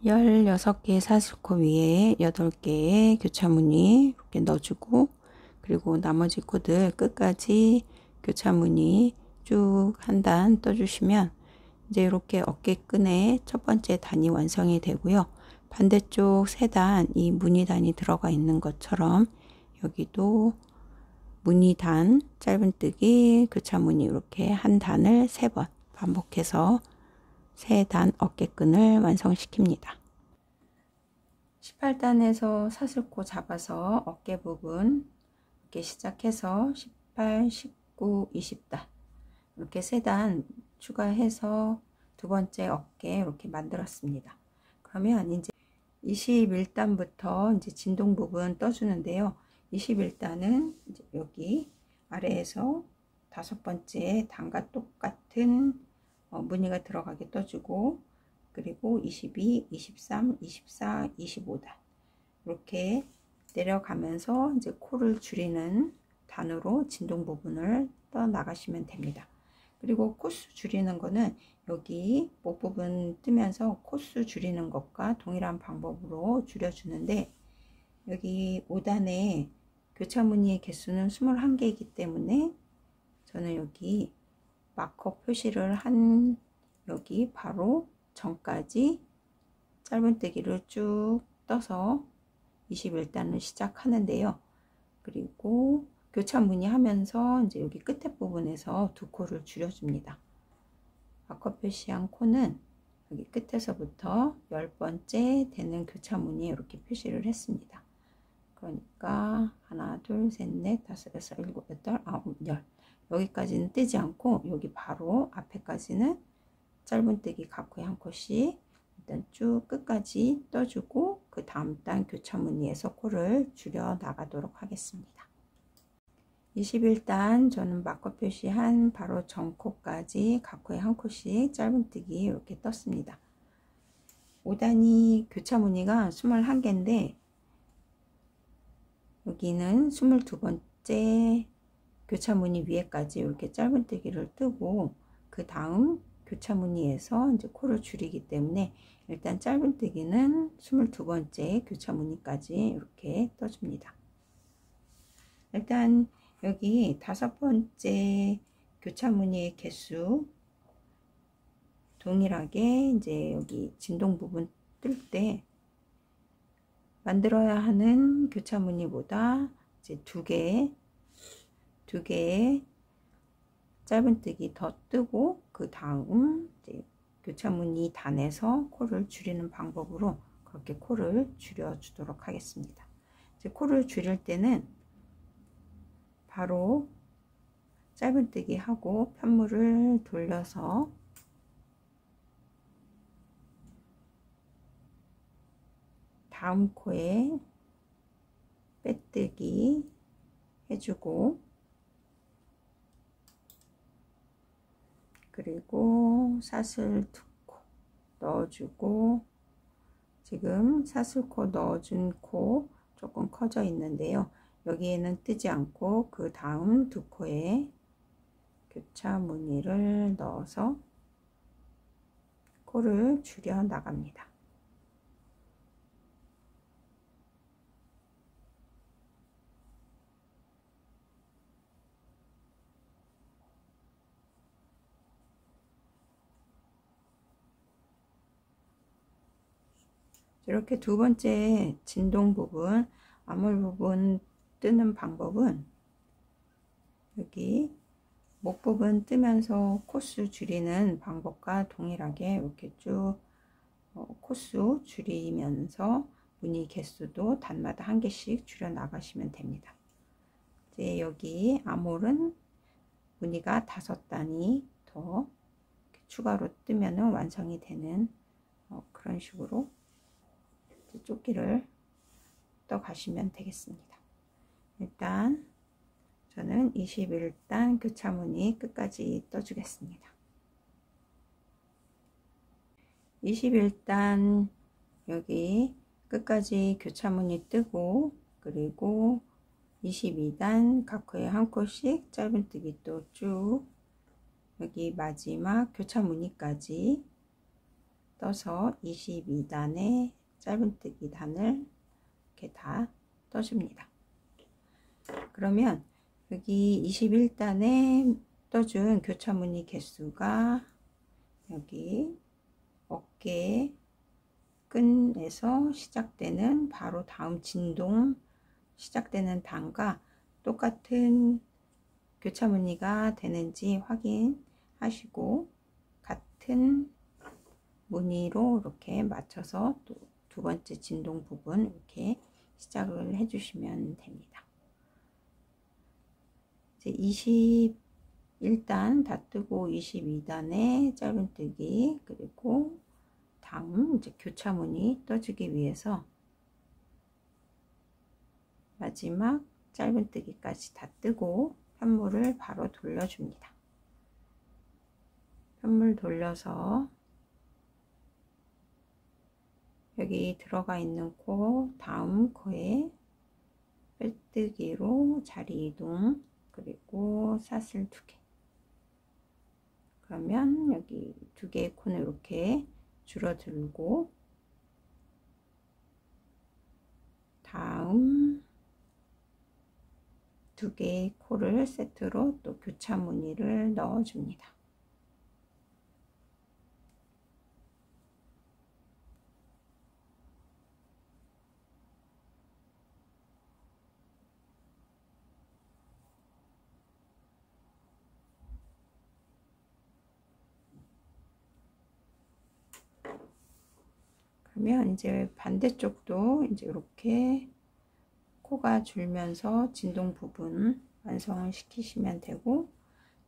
16개의 사슬코 위에 8개의 교차무늬 이렇게 넣어주고, 그리고 나머지 코들 끝까지 교차무늬 쭉 한 단 떠주시면 이제 이렇게 어깨끈의 첫 번째 단이 완성이 되고요. 반대쪽 3단, 이 무늬단이 들어가 있는 것처럼 여기도 무늬단, 짧은뜨기, 교차무늬 이렇게 한 단을 3번 반복해서 3단 어깨끈을 완성시킵니다. 18단에서 사슬코 잡아서 어깨 부분 이렇게 시작해서 18, 19, 20단 이렇게 3단 추가해서 두 번째 어깨 이렇게 만들었습니다. 그러면 이제 21단부터 이제 진동 부분 떠주는데요. 21단은 이제 여기 아래에서 5번째 단과 똑같은 무늬가 들어가게 떠주고, 그리고 22, 23, 24, 25단 이렇게 내려가면서 이제 코를 줄이는 단으로 진동 부분을 떠 나가시면 됩니다. 그리고 코수 줄이는 거는 여기 목 부분 뜨면서 코수 줄이는 것과 동일한 방법으로 줄여주는데, 여기 5단에 교차무늬의 개수는 21개이기 때문에 저는 여기 마커 표시를 한 여기 바로 전까지 짧은뜨기를 쭉 떠서 21단을 시작하는데요. 그리고 교차 무늬 하면서 이제 여기 끝에 부분에서 두 코를 줄여줍니다. 마커 표시한 코는 여기 끝에서부터 10번째 되는 교차 무늬에 이렇게 표시를 했습니다. 그러니까 하나, 둘, 셋, 넷, 다섯, 여섯, 일곱, 여덟, 아홉, 열 여기까지는 뜨지 않고 여기 바로 앞에까지는 짧은뜨기 각 코에 한 코씩 일단 쭉 끝까지 떠주고, 그 다음 단 교차 무늬에서 코를 줄여 나가도록 하겠습니다. 21단 저는 마커 표시한 바로 전코까지 각 코에 한 코씩 짧은뜨기 이렇게 떴습니다. 5단이 교차 무늬가 21개인데 여기는 22번째 교차 무늬 위에까지 이렇게 짧은뜨기를 뜨고, 그 다음 교차 무늬에서 이제 코를 줄이기 때문에 일단 짧은뜨기는 22번째 교차 무늬까지 이렇게 떠줍니다. 일단 여기 5번째 교차 무늬의 개수 동일하게 이제 여기 진동 부분 뜰 때 만들어야 하는 교차 무늬보다 이제 두 개의 짧은뜨기 더 뜨고, 그 다음 이제 교차 무늬 단에서 코를 줄이는 방법으로 그렇게 코를 줄여 주도록 하겠습니다. 이제 코를 줄일 때는 바로 짧은뜨기 하고 편물을 돌려서 다음 코에 빼뜨기 해주고, 그리고 사슬 두 코 넣어주고, 지금 사슬코 넣어준 코 조금 커져 있는데요. 여기에는 뜨지 않고 그 다음 두 코에 교차 무늬를 넣어서 코를 줄여 나갑니다. 이렇게 두 번째 진동 부분, 아몰 부분 뜨는 방법은 여기 목 부분 뜨면서 코수 줄이는 방법과 동일하게 이렇게 쭉 코수 줄이면서 무늬 개수도 단마다 한 개씩 줄여 나가시면 됩니다. 이제 여기 아몰은 무늬가 5단이 더 추가로 뜨면은 완성이 되는 그런 식으로 조끼를 떠 가시면 되겠습니다. 일단 저는 21단 교차무늬 끝까지 떠주겠습니다. 21단 여기 끝까지 교차무늬 뜨고, 그리고 22단 각 코에 한 코씩 짧은뜨기 또 쭉 여기 마지막 교차무늬까지 떠서 22단의 짧은뜨기 단을 이렇게 다 떠줍니다. 그러면 여기 21단에 떠준 교차무늬 개수가 여기 어깨 끈에서 시작되는 바로 다음 진동 시작되는 단과 똑같은 교차무늬가 되는지 확인하시고 같은 무늬로 이렇게 맞춰서 또 두 번째 진동 부분 이렇게 시작을 해주시면 됩니다. 이제 21단 다 뜨고 22단에 짧은뜨기, 그리고 다음 이제 교차무늬 떠주기 위해서 마지막 짧은뜨기까지 다 뜨고 편물을 바로 돌려줍니다. 편물 돌려서 여기 들어가 있는 코 다음 코에 빼뜨기로 자리 이동, 그리고 사슬 2개. 그러면 여기 2개의 코는 이렇게 줄어들고, 다음 2개의 코를 세트로 또 교차무늬를 넣어줍니다. 그러면 이제 반대쪽도 이제 이렇게 코가 줄면서 진동 부분 완성을 시키시면 되고,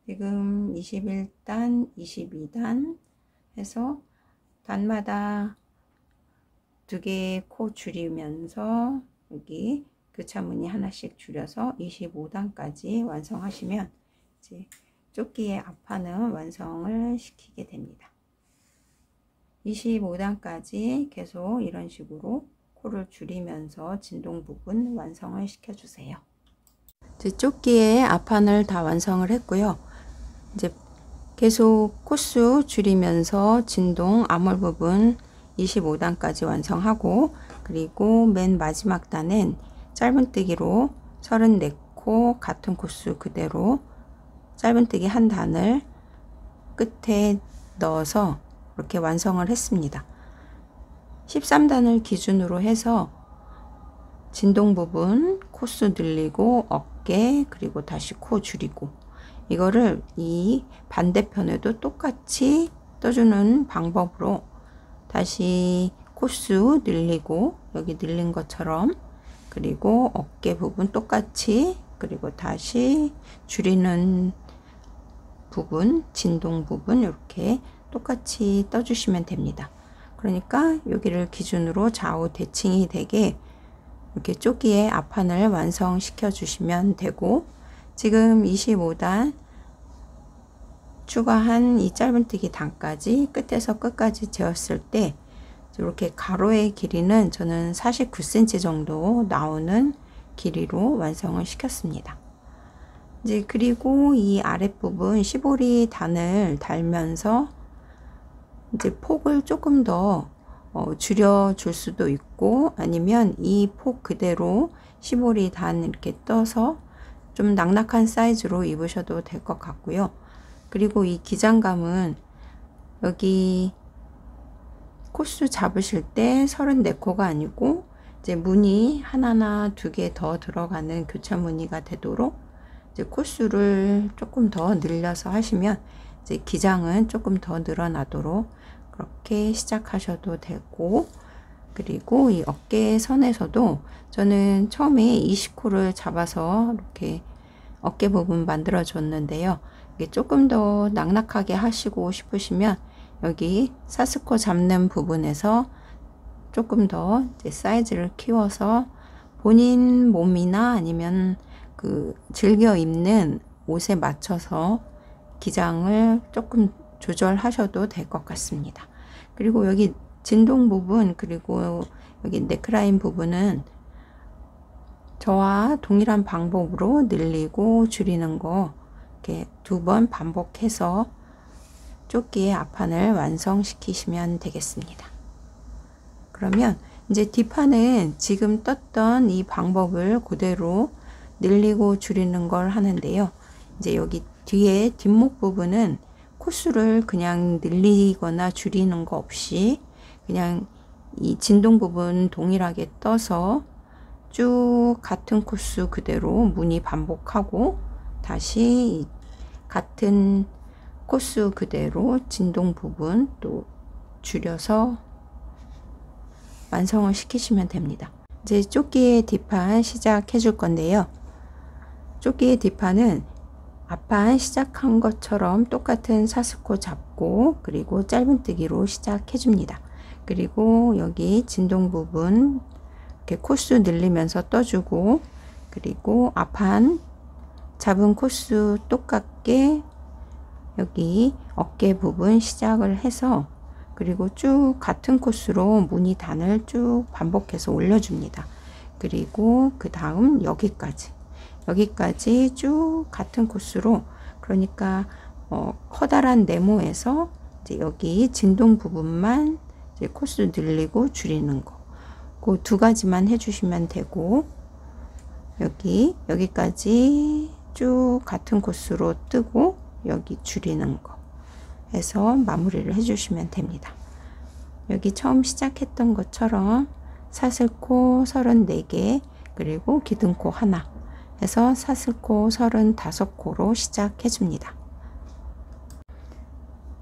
지금 21단, 22단 해서 단마다 2개의 코 줄이면서 여기 교차무늬 하나씩 줄여서 25단까지 완성하시면 이제 조끼의 앞판은 완성을 시키게 됩니다. 25단까지 계속 이런 식으로 코를 줄이면서 진동 부분 완성을 시켜주세요. 이제 조끼의 앞판을 다 완성을 했고요. 이제 계속 코수 줄이면서 진동 아몰 부분 25단까지 완성하고, 그리고 맨 마지막 단은 짧은뜨기로 34코 같은 코수 그대로 짧은뜨기 한 단을 끝에 넣어서 이렇게 완성을 했습니다. 13단을 기준으로 해서 진동 부분 코수 늘리고 어깨, 그리고 다시 코 줄이고, 이거를 이 반대편에도 똑같이 떠주는 방법으로 다시 코수 늘리고 여기 늘린 것처럼, 그리고 어깨 부분 똑같이, 그리고 다시 줄이는 부분 진동 부분 이렇게 똑같이 떠주시면 됩니다. 그러니까 여기를 기준으로 좌우 대칭이 되게 이렇게 조끼의 앞판을 완성시켜 주시면 되고, 지금 25단 추가한 이 짧은뜨기 단까지 끝에서 끝까지 재었을 때 이렇게 가로의 길이는 저는 49cm 정도 나오는 길이로 완성을 시켰습니다. 이제 그리고 이 아랫부분 시보리 단을 달면서 이제 폭을 조금 더 줄여 줄 수도 있고, 아니면 이 폭 그대로 시보리 단 이렇게 떠서 좀 낙낙한 사이즈로 입으셔도 될 것 같고요. 그리고 이 기장감은 여기 코수 잡으실 때 34코가 아니고 이제 무늬 하나나 2개 더 들어가는 교차 무늬가 되도록 이제 코수를 조금 더 늘려서 하시면 이제 기장은 조금 더 늘어나도록 그렇게 시작하셔도 되고, 그리고 이 어깨 선에서도 저는 처음에 20코를 잡아서 이렇게 어깨 부분 만들어 줬는데요. 이게 조금 더 낙낙하게 하시고 싶으시면 여기 사스코 잡는 부분에서 조금 더 이제 사이즈를 키워서 본인 몸이나 아니면 그 즐겨 입는 옷에 맞춰서 기장을 조금 조절하셔도 될 것 같습니다. 그리고 여기 진동 부분, 그리고 여기 넥라인 부분은 저와 동일한 방법으로 늘리고 줄이는 거 이렇게 2번 반복해서 조끼의 앞판을 완성시키시면 되겠습니다. 그러면 이제 뒷판은 지금 떴던 이 방법을 그대로 늘리고 줄이는 걸 하는데요. 이제 여기 뒤에 뒷목 부분은 코수를 그냥 늘리거나 줄이는 거 없이 그냥 이 진동 부분 동일하게 떠서 쭉 같은 코수 그대로 무늬 반복하고 다시 같은 코수 그대로 진동 부분 또 줄여서 완성을 시키시면 됩니다. 이제 조끼의 뒷판 시작해 줄 건데요. 조끼의 뒷판은 앞판 시작한 것처럼 똑같은 사스코 잡고 그리고 짧은뜨기로 시작해 줍니다. 그리고 여기 진동 부분 이렇게 코수 늘리면서 떠주고, 그리고 앞판 잡은 코수 똑같게 여기 어깨 부분 시작을 해서 그리고 쭉 같은 코스로 무늬 단을 쭉 반복해서 올려줍니다. 그리고 그 다음 여기까지 쭉 같은 코스로, 그러니까 커다란 네모에서 이제 여기 진동 부분만 이제 코스 늘리고 줄이는 거, 그 2가지만 해주시면 되고, 여기까지 쭉 같은 코스로 뜨고 여기 줄이는 거 해서 마무리를 해주시면 됩니다. 여기 처음 시작했던 것처럼 사슬코 34개 그리고 기둥코 하나 해서 사슬코 35코로 시작해 줍니다.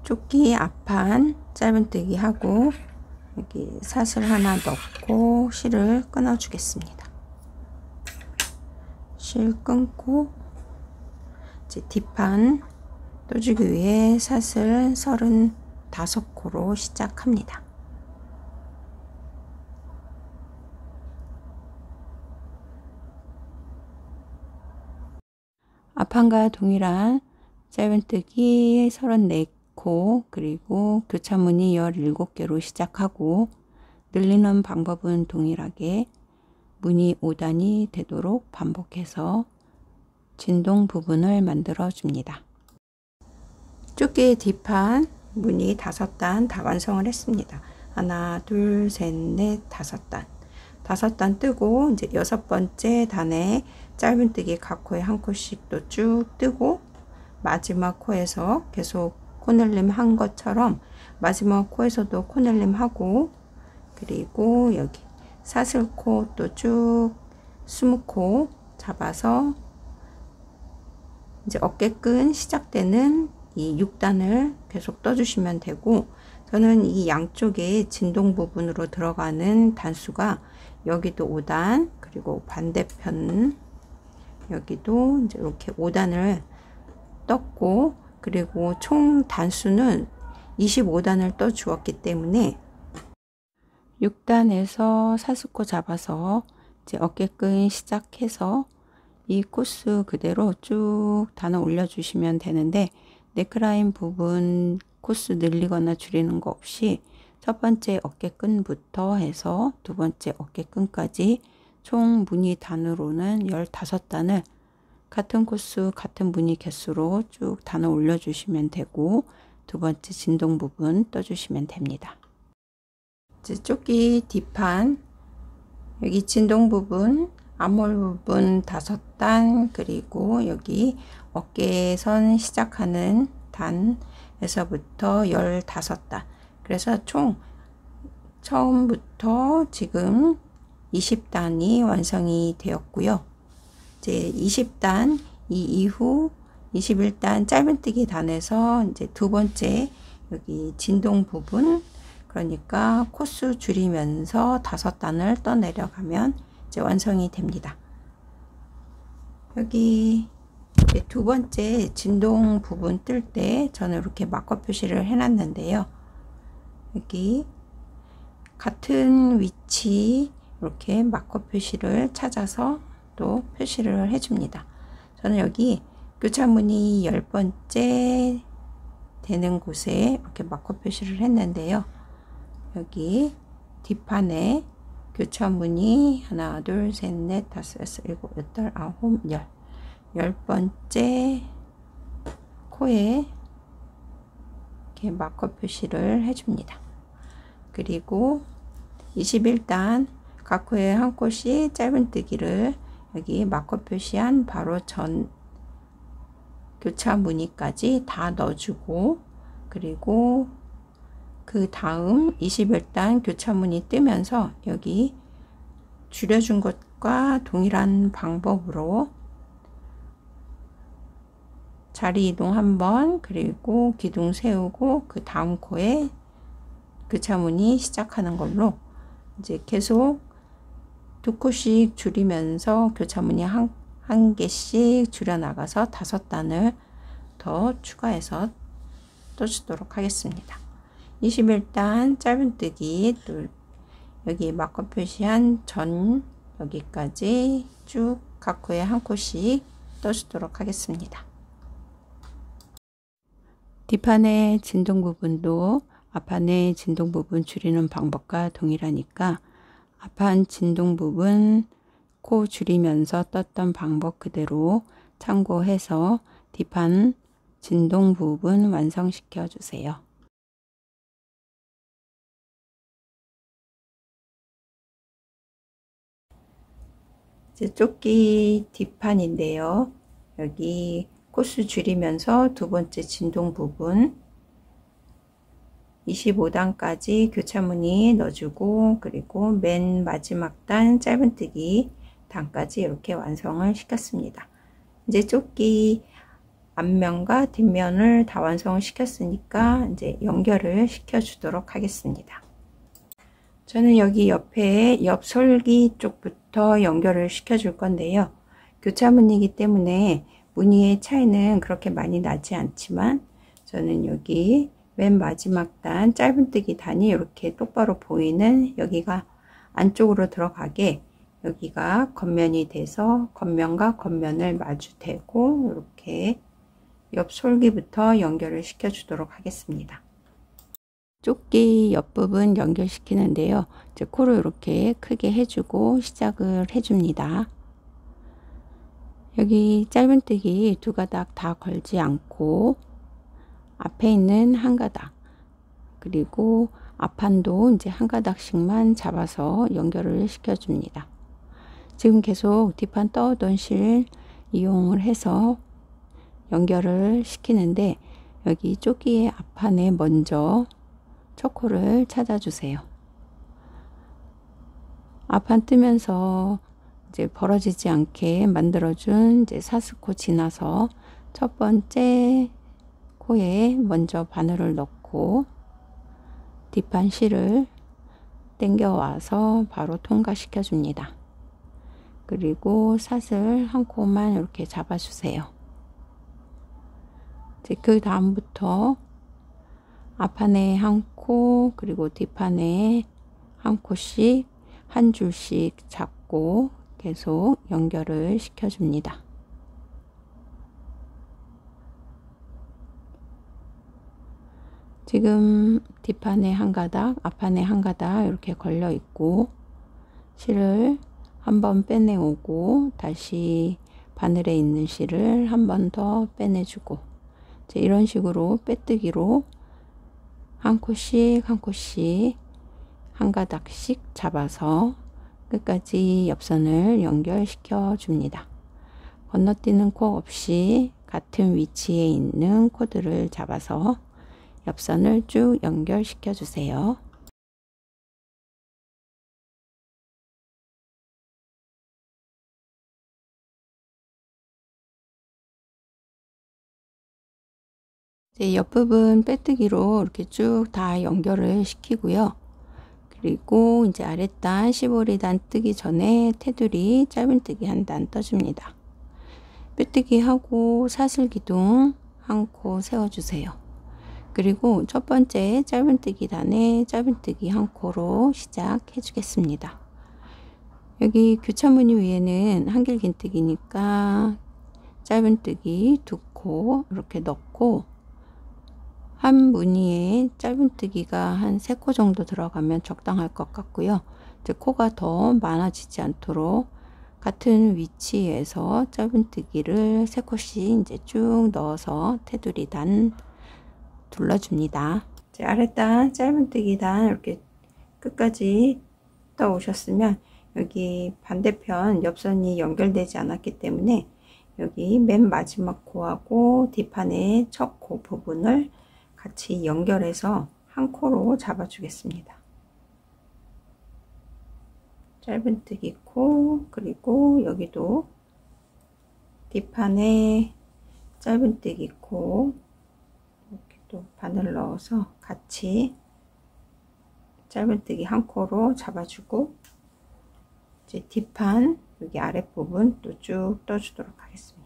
조끼 앞판 짧은뜨기 하고 여기 사슬 하나 넣고 실을 끊어 주겠습니다. 실 끊고 이제 뒷판 떠주기 위해 사슬 35코로 시작합니다. 앞판과 동일한 짧은뜨기 34코 그리고 교차무늬 17개로 시작하고, 늘리는 방법은 동일하게 무늬 5단이 되도록 반복해서 진동 부분을 만들어 줍니다. 조끼의 뒷판 무늬 5단 다 완성을 했습니다. 하나, 둘, 셋, 넷, 5단. 5단 뜨고 이제 6번째 단에 짧은뜨기 각 코에 한 코씩 또 쭉 뜨고, 마지막 코에서 계속 코늘림 한 것처럼 마지막 코에서도 코늘림 하고, 그리고 여기 사슬코 또 쭉 20코 잡아서 이제 어깨끈 시작되는 이 6단을 계속 떠주시면 되고, 저는 이 양쪽에 진동 부분으로 들어가는 단수가 여기도 5단, 그리고 반대편 여기도 이제 이렇게 5단을 떴고, 그리고 총 단수는 25단을 떠 주었기 때문에 6단에서 사스코 잡아서 이제 어깨끈 시작해서 이 코스 그대로 쭉 단어 올려주시면 되는데, 넥라인 부분 코스 늘리거나 줄이는 거 없이 첫 번째 어깨끈부터 해서 두 번째 어깨끈까지 총 무늬 단으로는 15단을 같은 코스 같은 무늬 개수로 쭉 단어 올려주시면 되고, 두 번째 진동 부분 떠주시면 됩니다. 이제 조끼 뒷판 여기 진동 부분 앞몰 부분 5단, 그리고 여기 어깨선 시작하는 단에서부터 15단, 그래서 총 처음부터 지금 20단이 완성이 되었고요. 이제 20단 이 이후 21단 짧은뜨기 단에서 이제 두 번째 여기 진동 부분, 그러니까 코수 줄이면서 5단을 떠 내려가면 이제 완성이 됩니다. 여기 이제 두 번째 진동 부분 뜰 때 저는 이렇게 마커 표시를 해 놨는데요. 여기 같은 위치 이렇게 마커 표시를 찾아서 또 표시를 해 줍니다. 저는 여기 교차문이 10번째 되는 곳에 이렇게 마커 표시를 했는데요. 여기 뒷판에 교차문이 하나, 둘, 셋, 넷, 다섯, 여섯, 일곱, 여덟, 아홉, 10번째 코에 이렇게 마커 표시를 해줍니다. 그리고 21단 각 코에 한 코씩 짧은뜨기를 여기 마커 표시한 바로 전 교차 무늬까지 다 넣어주고, 그리고 그 다음 21단 교차 무늬 뜨면서 여기 줄여준 것과 동일한 방법으로 자리 이동 한번, 그리고 기둥 세우고 그 다음 코에 교차 무늬 시작하는 걸로 이제 계속 두 코씩 줄이면서 교차 무늬 한 개씩 줄여 나가서 5단을 더 추가해서 떠주도록 하겠습니다. 21단 짧은뜨기 또 여기 마커 표시한 전 여기까지 쭉 각 코에 한 코씩 떠주도록 하겠습니다. 뒷판의 진동 부분도 앞판의 진동 부분 줄이는 방법과 동일하니까 앞판 진동 부분 코 줄이면서 떴던 방법 그대로 참고해서 뒷판 진동 부분 완성시켜 주세요. 이제 조끼 뒷판인데요. 여기 코수 줄이면서 두 번째 진동 부분 25단까지 교차무늬 넣어주고, 그리고 맨 마지막 단 짧은뜨기 단까지 이렇게 완성을 시켰습니다. 이제 조끼 앞면과 뒷면을 다 완성을 시켰으니까 이제 연결을 시켜 주도록 하겠습니다. 저는 여기 옆에 옆 솔기 쪽부터 연결을 시켜 줄 건데요. 교차 무늬이기 때문에 무늬의 차이는 그렇게 많이 나지 않지만 저는 여기 맨 마지막 단 짧은뜨기 단이 이렇게 똑바로 보이는 여기가 안쪽으로 들어가게 여기가 겉면이 돼서 겉면과 겉면을 마주 대고 이렇게 옆 솔기부터 연결을 시켜 주도록 하겠습니다. 조끼 옆부분 연결시키는데요. 이제 코를 이렇게 크게 해주고 시작을 해줍니다. 여기 짧은뜨기 두 가닥 다 걸지 않고 앞에 있는 한 가닥, 그리고 앞판도 이제 한 가닥씩만 잡아서 연결을 시켜줍니다. 지금 계속 뒷판 떠오던 실 이용을 해서 연결을 시키는데 여기 조끼의 앞판에 먼저 첫 코를 찾아주세요. 앞판 뜨면서 이제 벌어지지 않게 만들어준 이제 사스코 지나서 첫 번째 코에 먼저 바늘을 넣고 뒷판 실을 당겨와서 바로 통과시켜 줍니다. 그리고 사슬 한 코만 이렇게 잡아주세요. 이제 그 다음부터 앞판에 한 코, 그리고 뒷판에 한 코씩 한 줄씩 잡고 계속 연결을 시켜줍니다. 지금 뒷판에 한 가닥, 앞판에 한 가닥 이렇게 걸려 있고 실을 한번 빼내오고 다시 바늘에 있는 실을 한 번 더 빼내주고 이런 식으로 빼뜨기로 한 코씩 한 코씩 한 가닥씩 잡아서 끝까지 옆선을 연결시켜 줍니다. 건너뛰는 코 없이 같은 위치에 있는 코드를 잡아서 옆선을 쭉 연결시켜 주세요. 이제 옆부분 빼뜨기로 이렇게 쭉 다 연결을 시키고요. 그리고 이제 아랫단 15리단 뜨기 전에 테두리 짧은뜨기 한 단 떠줍니다. 빼뜨기 하고 사슬 기둥 한 코 세워주세요. 그리고 첫 번째 짧은뜨기 단에 짧은뜨기 한 코로 시작해 주겠습니다. 여기 교차무늬 위에는 한길긴뜨기니까 짧은뜨기 2코 이렇게 넣고, 한 무늬에 짧은뜨기가 한 3코 정도 들어가면 적당할 것 같고요. 이제 코가 더 많아지지 않도록 같은 위치에서 짧은뜨기를 3코씩 이제 쭉 넣어서 테두리 단 둘러줍니다. 이제 아랫단 짧은뜨기 단 이렇게 끝까지 떠 오셨으면 여기 반대편 옆선이 연결되지 않았기 때문에 여기 맨 마지막 코하고 뒷판의 첫 코 부분을 같이 연결해서 한 코로 잡아 주겠습니다. 짧은뜨기 코, 그리고 여기도 뒷판에 짧은뜨기 코 이렇게 또 바늘 넣어서 같이 짧은뜨기 한 코로 잡아주고, 이제 뒷판 여기 아랫부분 또 쭉 떠주도록 하겠습니다.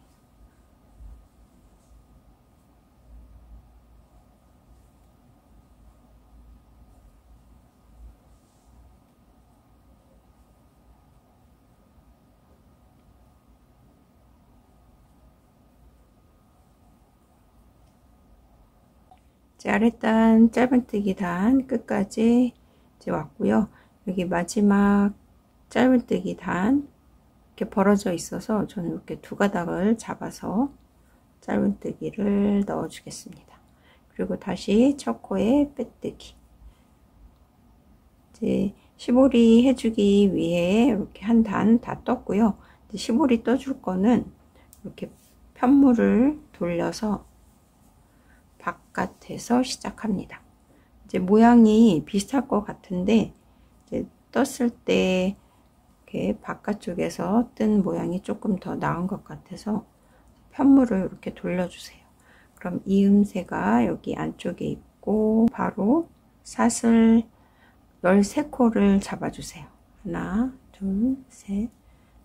아랫단 짧은뜨기 단 끝까지 이제 왔고요. 여기 마지막 짧은뜨기 단 이렇게 벌어져 있어서 저는 이렇게 2가닥을 잡아서 짧은뜨기를 넣어 주겠습니다. 그리고 다시 첫 코에 빼뜨기. 이제 시보리 해주기 위해 이렇게 한 단 다 떴고요. 이제 시보리 떠줄 거는 이렇게 편물을 돌려서 바깥에서 시작합니다. 이제 모양이 비슷할 것 같은데 이제 떴을 때 이렇게 바깥쪽에서 뜬 모양이 조금 더 나은 것 같아서 편물을 이렇게 돌려주세요. 그럼 이음새가 여기 안쪽에 있고 바로 사슬 13코를 잡아주세요. 하나, 둘, 셋,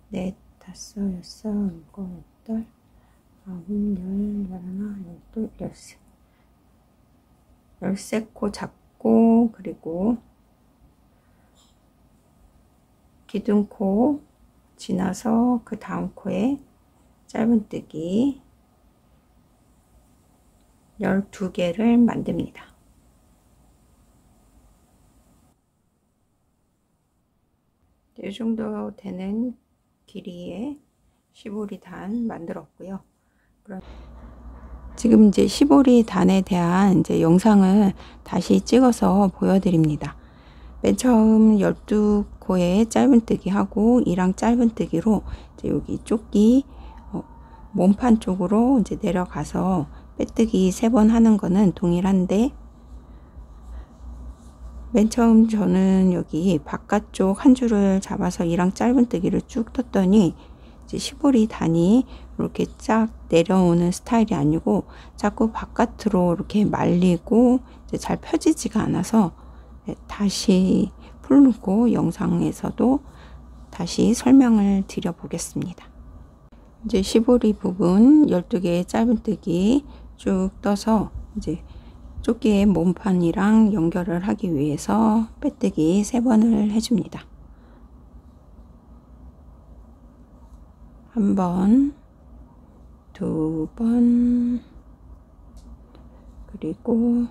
넷, 다섯, 여섯, 일곱, 여덟, 아홉, 열, 열하나, 열둘, 열셋. 13코 잡고, 그리고 기둥코 지나서 그 다음 코에 짧은뜨기 12개를 만듭니다. 이 정도 되는 길이의 시보리 단 만들었고요. 그럼 지금 이제 시보리 단에 대한 이제 영상을 다시 찍어서 보여드립니다. 맨 처음 12코에 짧은뜨기 하고 이랑 짧은뜨기로 이제 여기 조끼 몸판 쪽으로 이제 내려가서 빼뜨기 3번 하는 거는 동일한데, 맨 처음 저는 여기 바깥쪽 한 줄을 잡아서 이랑 짧은뜨기를 쭉 떴더니 이제 시보리 단이 이렇게 쫙 내려오는 스타일이 아니고 자꾸 바깥으로 이렇게 말리고 이제 잘 펴지지가 않아서 다시 풀고 영상에서도 다시 설명을 드려 보겠습니다. 이제 시보리 부분 12개의 짧은뜨기 쭉 떠서 이제 조끼의 몸판이랑 연결을 하기 위해서 빼뜨기 3번을 해줍니다. 한 번, 2번, 그리고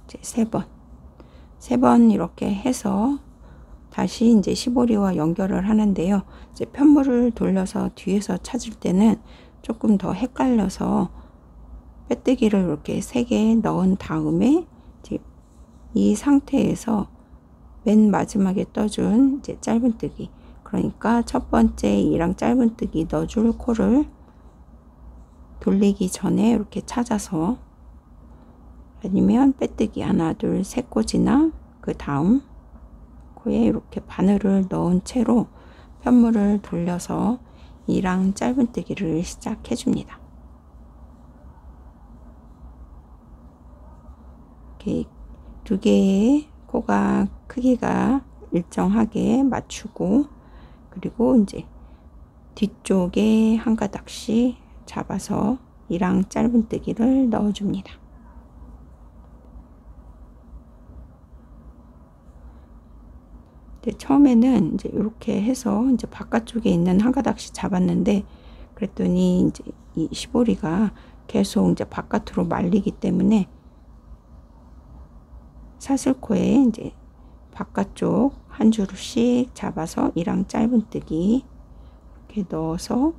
이제 3번. 3번 이렇게 해서 다시 이제 시보리와 연결을 하는데요. 이제 편물을 돌려서 뒤에서 찾을 때는 조금 더 헷갈려서 빼뜨기를 이렇게 3개 넣은 다음에 이제 이 상태에서 맨 마지막에 떠준 이제 짧은뜨기, 그러니까 첫 번째 이랑 짧은뜨기 넣어줄 코를 돌리기 전에 이렇게 찾아서, 아니면 빼뜨기 하나, 둘, 3코 지나 그 다음 코에 이렇게 바늘을 넣은 채로 편물을 돌려서 이랑 짧은뜨기를 시작해 줍니다. 이렇게 두 개의 코가 크기가 일정하게 맞추고, 그리고 이제 뒤쪽에 한 가닥씩 잡아서 이랑 짧은뜨기를 넣어줍니다. 처음에는 이제 이렇게 해서 이제 바깥쪽에 있는 한 가닥씩 잡았는데, 그랬더니 이제 이 시보리가 계속 이제 바깥으로 말리기 때문에 사슬코에 이제 바깥쪽 한 줄씩 잡아서 이랑 짧은뜨기 이렇게 넣어서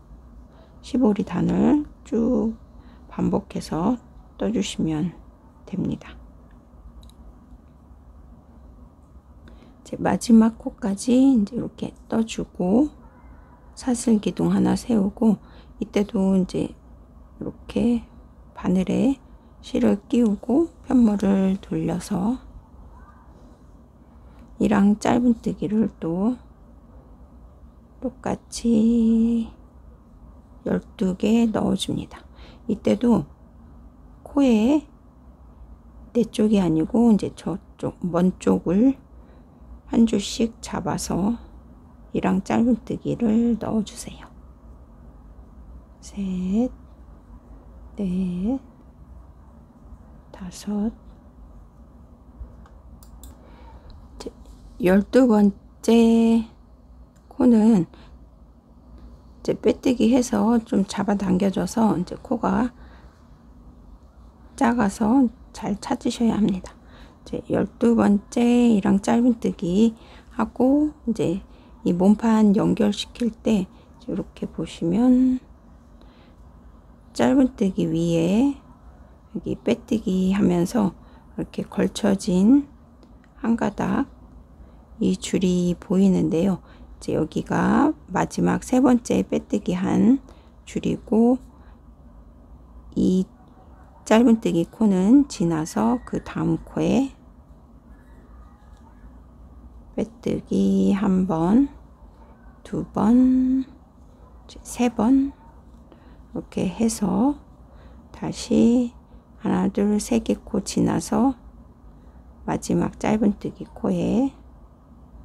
시보리 단을 쭉 반복해서 떠주시면 됩니다. 이제 마지막 코까지 이제 이렇게 떠주고 사슬 기둥 하나 세우고, 이때도 이제 이렇게 바늘에 실을 끼우고 편물을 돌려서 이랑 짧은뜨기를 또 똑같이 12개 넣어줍니다. 이때도 코에 내 쪽이 아니고 이제 저쪽 먼 쪽을 한 줄씩 잡아서 이랑 짧은뜨기를 넣어주세요. 셋, 넷, 다섯, 12번째 코는 이제 빼뜨기 해서 좀 잡아당겨져서 이제 코가 작아서 잘 찾으셔야 합니다. 이제 12번째 이랑 짧은뜨기 하고, 이제 이 몸판 연결시킬 때 이렇게 보시면 짧은뜨기 위에 여기 빼뜨기 하면서 이렇게 걸쳐진 한 가닥 이 줄이 보이는데요. 이제 여기가 마지막 세 번째 빼뜨기 한 줄이고, 이 짧은뜨기 코는 지나서 그 다음 코에 빼뜨기 한 번, 두 번, 세 번 이렇게 해서 다시 하나, 둘, 세 개 코 지나서 마지막 짧은뜨기 코에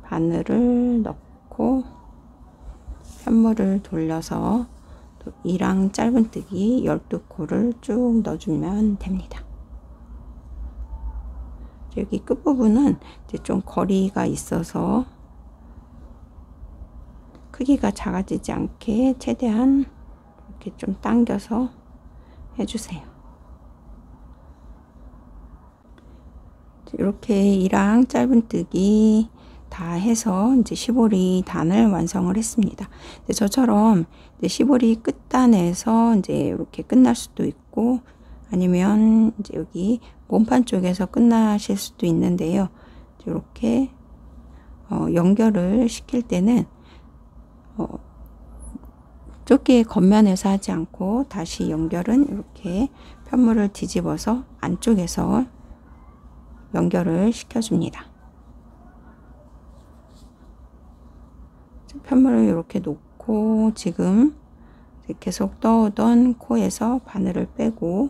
바늘을 넣고 편물을 돌려서 또 이랑 짧은뜨기 12코를 쭉 넣어주면 됩니다. 여기 끝부분은 이제 좀 거리가 있어서 크기가 작아지지 않게 최대한 이렇게 좀 당겨서 해주세요. 이렇게 이랑 짧은뜨기 다 해서 이제 시보리 단을 완성을 했습니다. 저처럼 이제 시보리 끝단에서 이제 이렇게 끝날 수도 있고, 아니면 이제 여기 몸판 쪽에서 끝나실 수도 있는데요. 이렇게 연결을 시킬 때는 조끼 겉면에서 하지 않고 다시 연결은 이렇게 편물을 뒤집어서 안쪽에서 연결을 시켜줍니다. 편물을 이렇게 놓고 지금 계속 떠오던 코에서 바늘을 빼고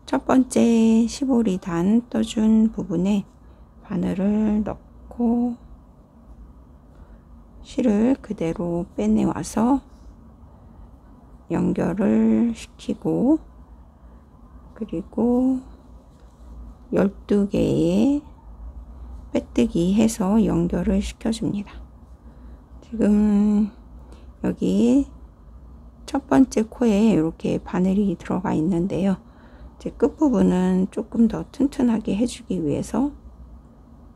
첫 번째 시보리 단 떠준 부분에 바늘을 넣고 실을 그대로 빼내와서 연결을 시키고, 그리고 12개의 빼뜨기 해서 연결을 시켜줍니다. 지금 여기 첫 번째 코에 이렇게 바늘이 들어가 있는데요. 이제 끝부분은 조금 더 튼튼하게 해주기 위해서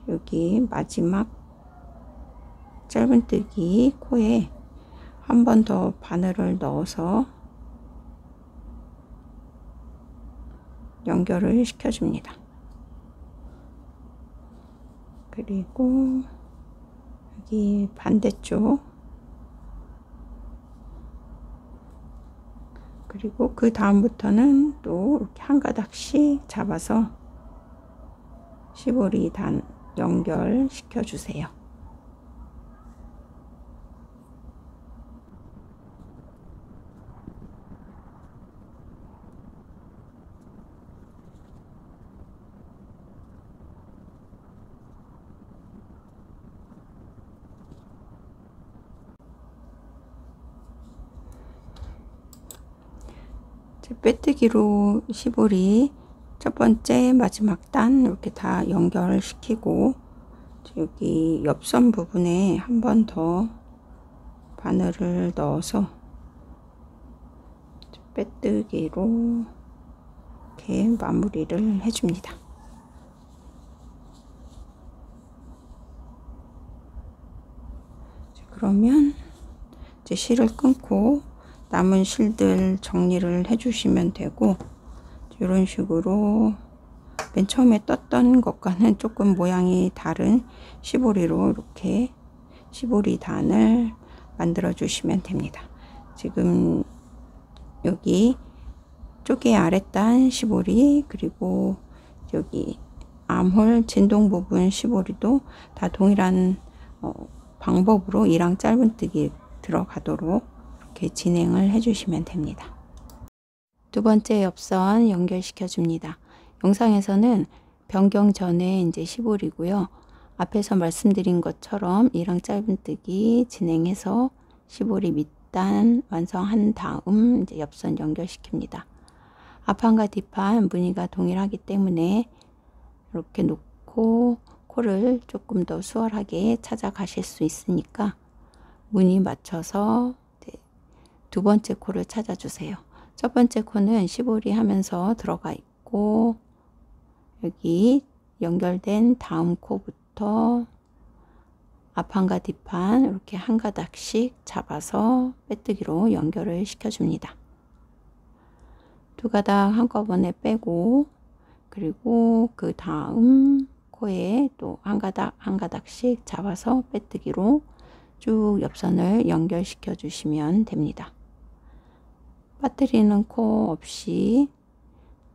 여기 마지막 짧은뜨기 코에 한 번 더 바늘을 넣어서 연결을 시켜줍니다. 그리고 여기 반대쪽, 그리고 그 다음부터는 또 이렇게 한 가닥씩 잡아서 시보리 단 연결시켜 주세요. 빼뜨기로 시보리 첫 번째 마지막 단 이렇게 다 연결시키고 여기 옆선 부분에 한 번 더 바늘을 넣어서 빼뜨기로 이렇게 마무리를 해줍니다. 그러면 이제 실을 끊고 남은 실들 정리를 해주시면 되고, 이런 식으로 맨 처음에 떴던 것과는 조금 모양이 다른 시보리로 이렇게 시보리 단을 만들어 주시면 됩니다. 지금 여기 쪼개 아랫단 시보리, 그리고 여기 암홀 진동 부분 시보리도 다 동일한 방법으로 이랑 짧은뜨기 들어가도록 이렇게 진행을 해주시면 됩니다. 두 번째 옆선 연결시켜 줍니다. 영상에서는 변경 전에 이제 시보리고요. 앞에서 말씀드린 것처럼 이랑 짧은뜨기 진행해서 시보리 밑단 완성한 다음 이제 옆선 연결시킵니다. 앞판과 뒷판 무늬가 동일하기 때문에 이렇게 놓고 코를 조금 더 수월하게 찾아가실 수 있으니까 무늬 맞춰서 두 번째 코를 찾아주세요. 첫 번째 코는 시보리 하면서 들어가 있고, 여기 연결된 다음 코부터 앞판과 뒷판 이렇게 한 가닥씩 잡아서 빼뜨기로 연결을 시켜줍니다. 두 가닥 한꺼번에 빼고, 그리고 그 다음 코에 또 한 가닥 한 가닥씩 잡아서 빼뜨기로 쭉 옆선을 연결시켜 주시면 됩니다. 빠뜨리는 코 없이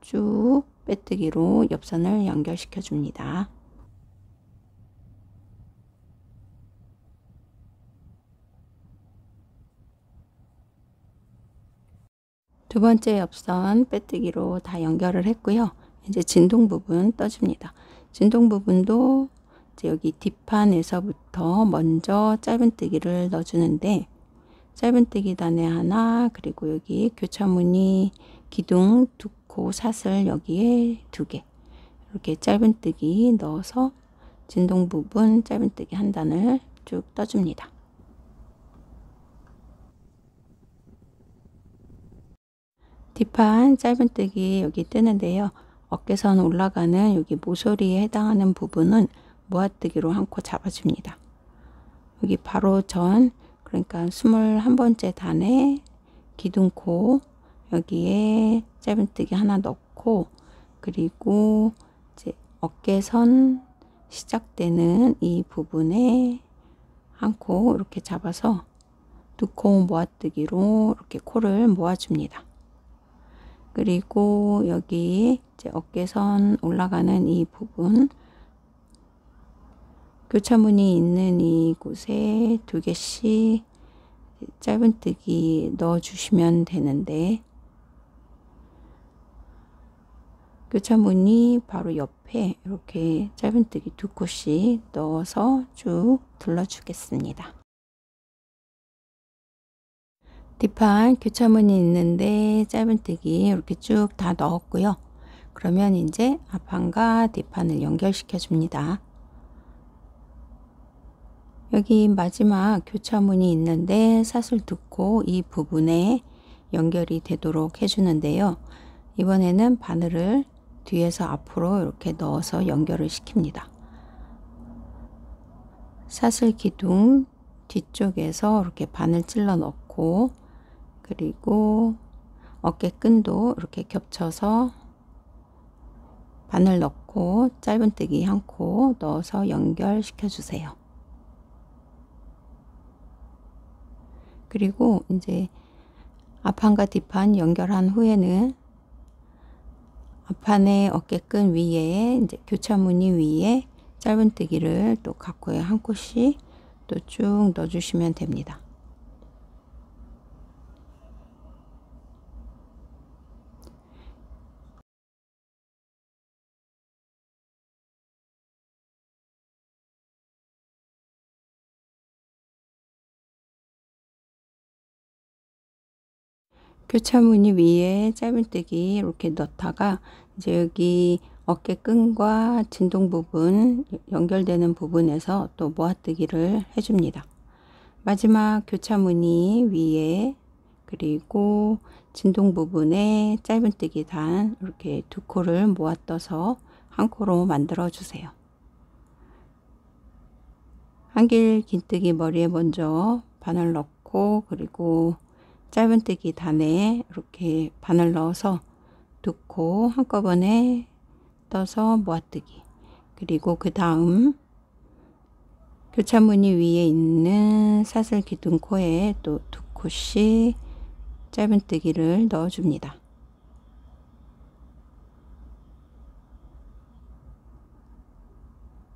쭉 빼뜨기로 옆선을 연결시켜 줍니다. 두 번째 옆선 빼뜨기로 다 연결을 했고요. 이제 진동 부분 떠줍니다. 진동 부분도 이제 여기 뒷판에서부터 먼저 짧은뜨기를 넣어주는데, 짧은뜨기 단에 하나, 그리고 여기 교차무늬 기둥 두 코 사슬 여기에 두 개, 이렇게 짧은뜨기 넣어서 진동 부분 짧은뜨기 한 단을 쭉 떠줍니다. 뒷판 짧은뜨기 여기 뜨는데요. 어깨선 올라가는 여기 모서리에 해당하는 부분은 모아뜨기로 한 코 잡아줍니다. 여기 바로 전, 그러니까 21번째 단에 기둥코 여기에 짧은뜨기 하나 넣고, 그리고 이제 어깨선 시작되는 이 부분에 한 코 이렇게 잡아서 두 코 모아뜨기로 이렇게 코를 모아줍니다. 그리고 여기 이제 어깨선 올라가는 이 부분, 교차무늬 있는 이곳에 두 개씩 짧은뜨기 넣어 주시면 되는데, 교차무늬 바로 옆에 이렇게 짧은뜨기 두 코씩 넣어서 쭉 둘러 주겠습니다. 뒷판 교차무늬 있는데 짧은뜨기 이렇게 쭉 다 넣었고요. 그러면 이제 앞판과 뒷판을 연결시켜 줍니다. 여기 마지막 교차무늬 있는데 사슬 두 코 이 부분에 연결이 되도록 해주는데요. 이번에는 바늘을 뒤에서 앞으로 이렇게 넣어서 연결을 시킵니다. 사슬 기둥 뒤쪽에서 이렇게 바늘 찔러 넣고, 그리고 어깨끈도 이렇게 겹쳐서 바늘 넣고 짧은뜨기 한 코 넣어서 연결시켜 주세요. 그리고 이제 앞판과 뒷판 연결한 후에는 앞판의 어깨끈 위에 이제 교차무늬 위에 짧은뜨기를 또 각 코에 한 코씩 또 쭉 넣어주시면 됩니다. 교차무늬 위에 짧은뜨기 이렇게 넣다가 이제 여기 어깨끈과 진동 부분 연결되는 부분에서 또 모아뜨기를 해줍니다. 마지막 교차무늬 위에 그리고 진동 부분에 짧은뜨기 단 이렇게 두 코를 모아 떠서 한 코로 만들어 주세요. 한길 긴뜨기 머리에 먼저 바늘 넣고 그리고 짧은뜨기 단에 이렇게 바늘 넣어서 두 코 한꺼번에 떠서 모아뜨기, 그리고 그 다음 교차무늬 위에 있는 사슬 기둥코에 또 두 코씩 짧은뜨기를 넣어줍니다.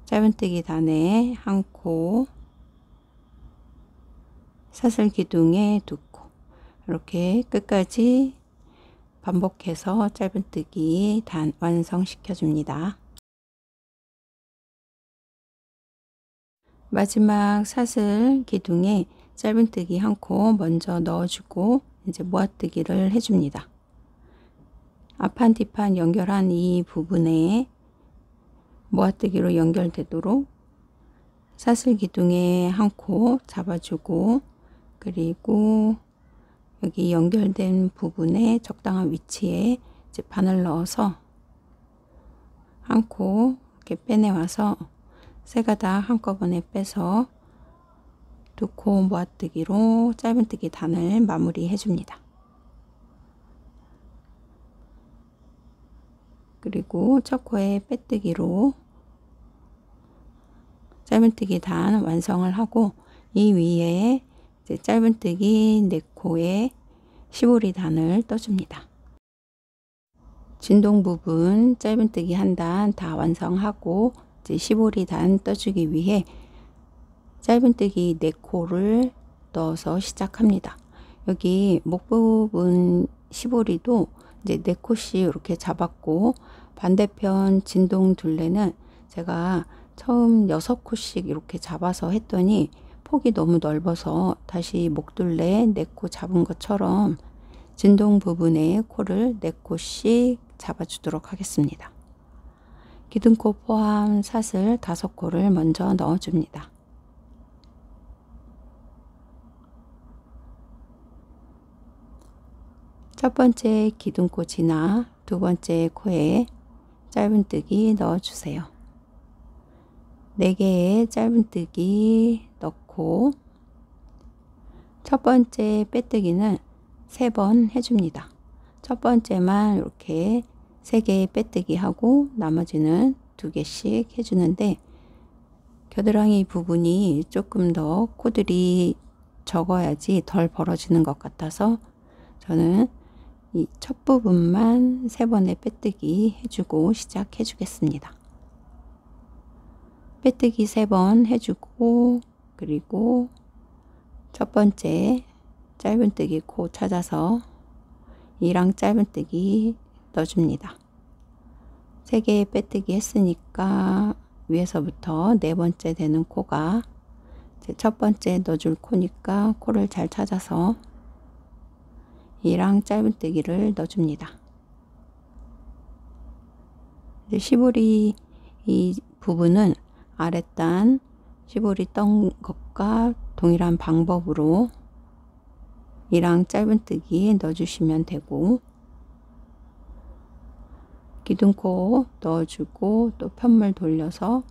짧은뜨기 단에 한 코, 사슬 기둥에 두 코, 이렇게 끝까지 반복해서 짧은뜨기 단 완성시켜 줍니다. 마지막 사슬 기둥에 짧은뜨기 한 코 먼저 넣어주고 이제 모아뜨기를 해줍니다. 앞판 뒷판 연결한 이 부분에 모아뜨기로 연결되도록 사슬 기둥에 한 코 잡아주고, 그리고 여기 연결된 부분에 적당한 위치에 이제 바늘 넣어서 한 코 이렇게 빼내와서 세 가닥 한꺼번에 빼서 두 코 모아뜨기로 짧은뜨기 단을 마무리해 줍니다. 그리고 첫 코에 빼뜨기로 짧은뜨기 단 완성을 하고, 이 위에 이제 짧은뜨기 4코에 시보리 단을 떠줍니다. 진동 부분 짧은뜨기 한 단 다 완성하고 이제 시보리 단 떠주기 위해 짧은뜨기 4코를 넣어서 시작합니다. 여기 목 부분 시보리도 이제 4코씩 이렇게 잡았고, 반대편 진동 둘레는 제가 처음 6코씩 이렇게 잡아서 했더니 폭이 너무 넓어서 다시 목둘레 4코 잡은 것처럼 진동 부분에 코를 4코씩 잡아주도록 하겠습니다. 기둥코 포함 사슬 5코를 먼저 넣어줍니다. 첫 번째 기둥코 지나 두 번째 코에 짧은뜨기 넣어주세요. 4개의 짧은뜨기 넣고 첫 번째 빼뜨기는 3번 해줍니다. 첫 번째만 이렇게 3개의 빼뜨기 하고 나머지는 2개씩 해주는데, 겨드랑이 부분이 조금 더 코들이 적어야지 덜 벌어지는 것 같아서 저는 이 첫 부분만 3번의 빼뜨기 해주고 시작해 주겠습니다. 빼뜨기 3번 해주고, 그리고 첫 번째 짧은뜨기 코 찾아서 이랑 짧은뜨기 넣어줍니다. 3개의 빼뜨기 했으니까 위에서부터 4번째 되는 코가 첫 번째 넣어줄 코니까 코를 잘 찾아서 이랑 짧은뜨기를 넣어줍니다. 이제 시보리 이 부분은 아랫단 시보리 떤 것과 동일한 방법으로 이랑 짧은뜨기 넣어주시면 되고, 기둥코 넣어주고 또 편물 돌려서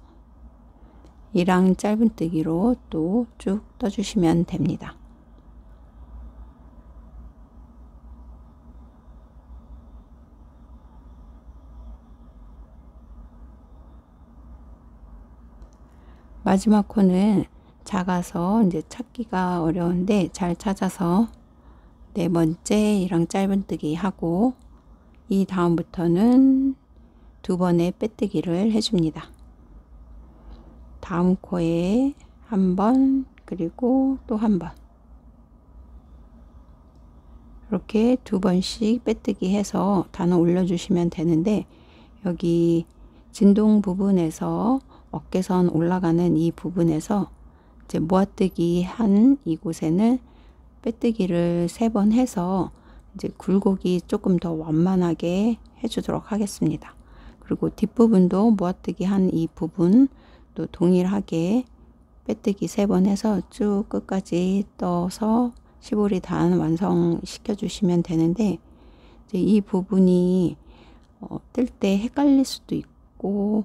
이랑 짧은뜨기로 또 쭉 떠주시면 됩니다. 마지막 코는 작아서 이제 찾기가 어려운데 잘 찾아서 4번째 이랑 짧은뜨기 하고, 이 다음부터는 2번의 빼뜨기를 해줍니다. 다음 코에 한 번, 그리고 또 한 번, 이렇게 2번씩 빼뜨기 해서 단어 올려주시면 되는데, 여기 진동 부분에서 어깨선 올라가는 이 부분에서 이제 모아뜨기 한 이곳에는 빼뜨기를 3번 해서 이제 굴곡이 조금 더 완만하게 해주도록 하겠습니다. 그리고 뒷부분도 모아뜨기 한 이 부분 또 동일하게 빼뜨기 3번 해서 쭉 끝까지 떠서 시보리 단 완성시켜 주시면 되는데, 이제 이 부분이 뜰 때 헷갈릴 수도 있고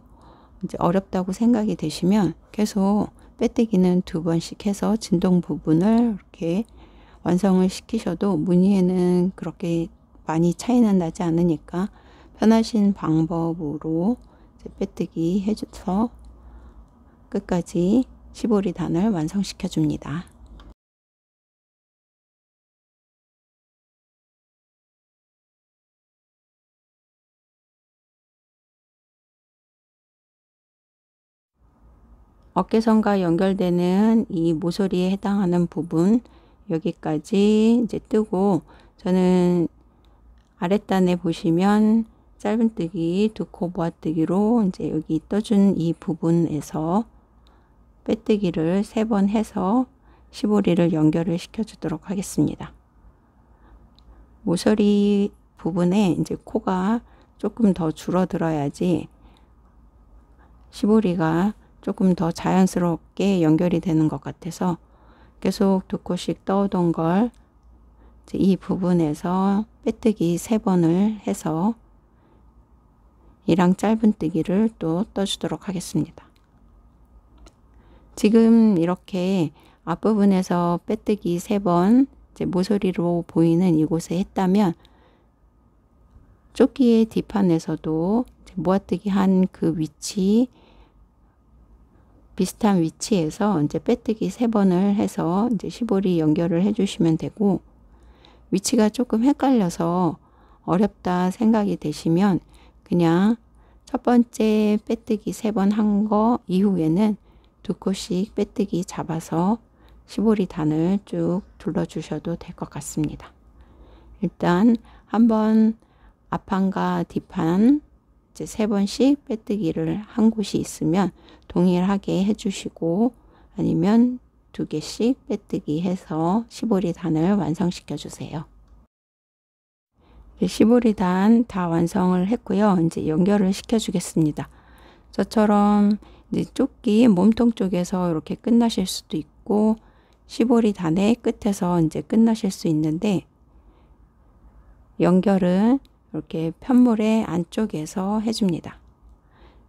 이제 어렵다고 생각이 되시면 계속 빼뜨기는 2번씩 해서 진동 부분을 이렇게 완성을 시키셔도 무늬에는 그렇게 많이 차이는 나지 않으니까 편하신 방법으로 이제 빼뜨기 해줘서 끝까지 시보리 단을 완성시켜 줍니다. 어깨선과 연결되는 이 모서리에 해당하는 부분 여기까지 이제 뜨고, 저는 아랫단에 보시면 짧은뜨기 2코 모아뜨기로 이제 여기 떠준 이 부분에서 빼뜨기를 3번 해서 시보리를 연결을 시켜 주도록 하겠습니다. 모서리 부분에 이제 코가 조금 더 줄어들어야지 시보리가 조금 더 자연스럽게 연결이 되는 것 같아서 계속 2코씩 떠오던 걸 이제 이 부분에서 빼뜨기 3번을 해서 이랑 짧은뜨기를 또 떠주도록 하겠습니다. 지금 이렇게 앞부분에서 빼뜨기 3번 이제 모서리로 보이는 이곳에 했다면, 조끼의 뒷판에서도 모아뜨기 한 그 위치 비슷한 위치에서 이제 빼뜨기 3번을 해서 이제 시보리 연결을 해주시면 되고, 위치가 조금 헷갈려서 어렵다 생각이 되시면 그냥 첫 번째 빼뜨기 3번 한 거 이후에는 2코씩 빼뜨기 잡아서 시보리 단을 쭉 둘러주셔도 될 것 같습니다. 일단 한번 앞판과 뒷판 이제 3번씩 빼뜨기를 한 곳이 있으면 동일하게 해주시고, 아니면 2개씩 빼뜨기 해서 시보리 단을 완성시켜 주세요. 시보리 단 다 완성을 했고요. 이제 연결을 시켜 주겠습니다. 저처럼 이제 조끼 몸통 쪽에서 이렇게 끝나실 수도 있고, 시보리 단의 끝에서 이제 끝나실 수 있는데, 연결은 이렇게 편물의 안쪽에서 해줍니다.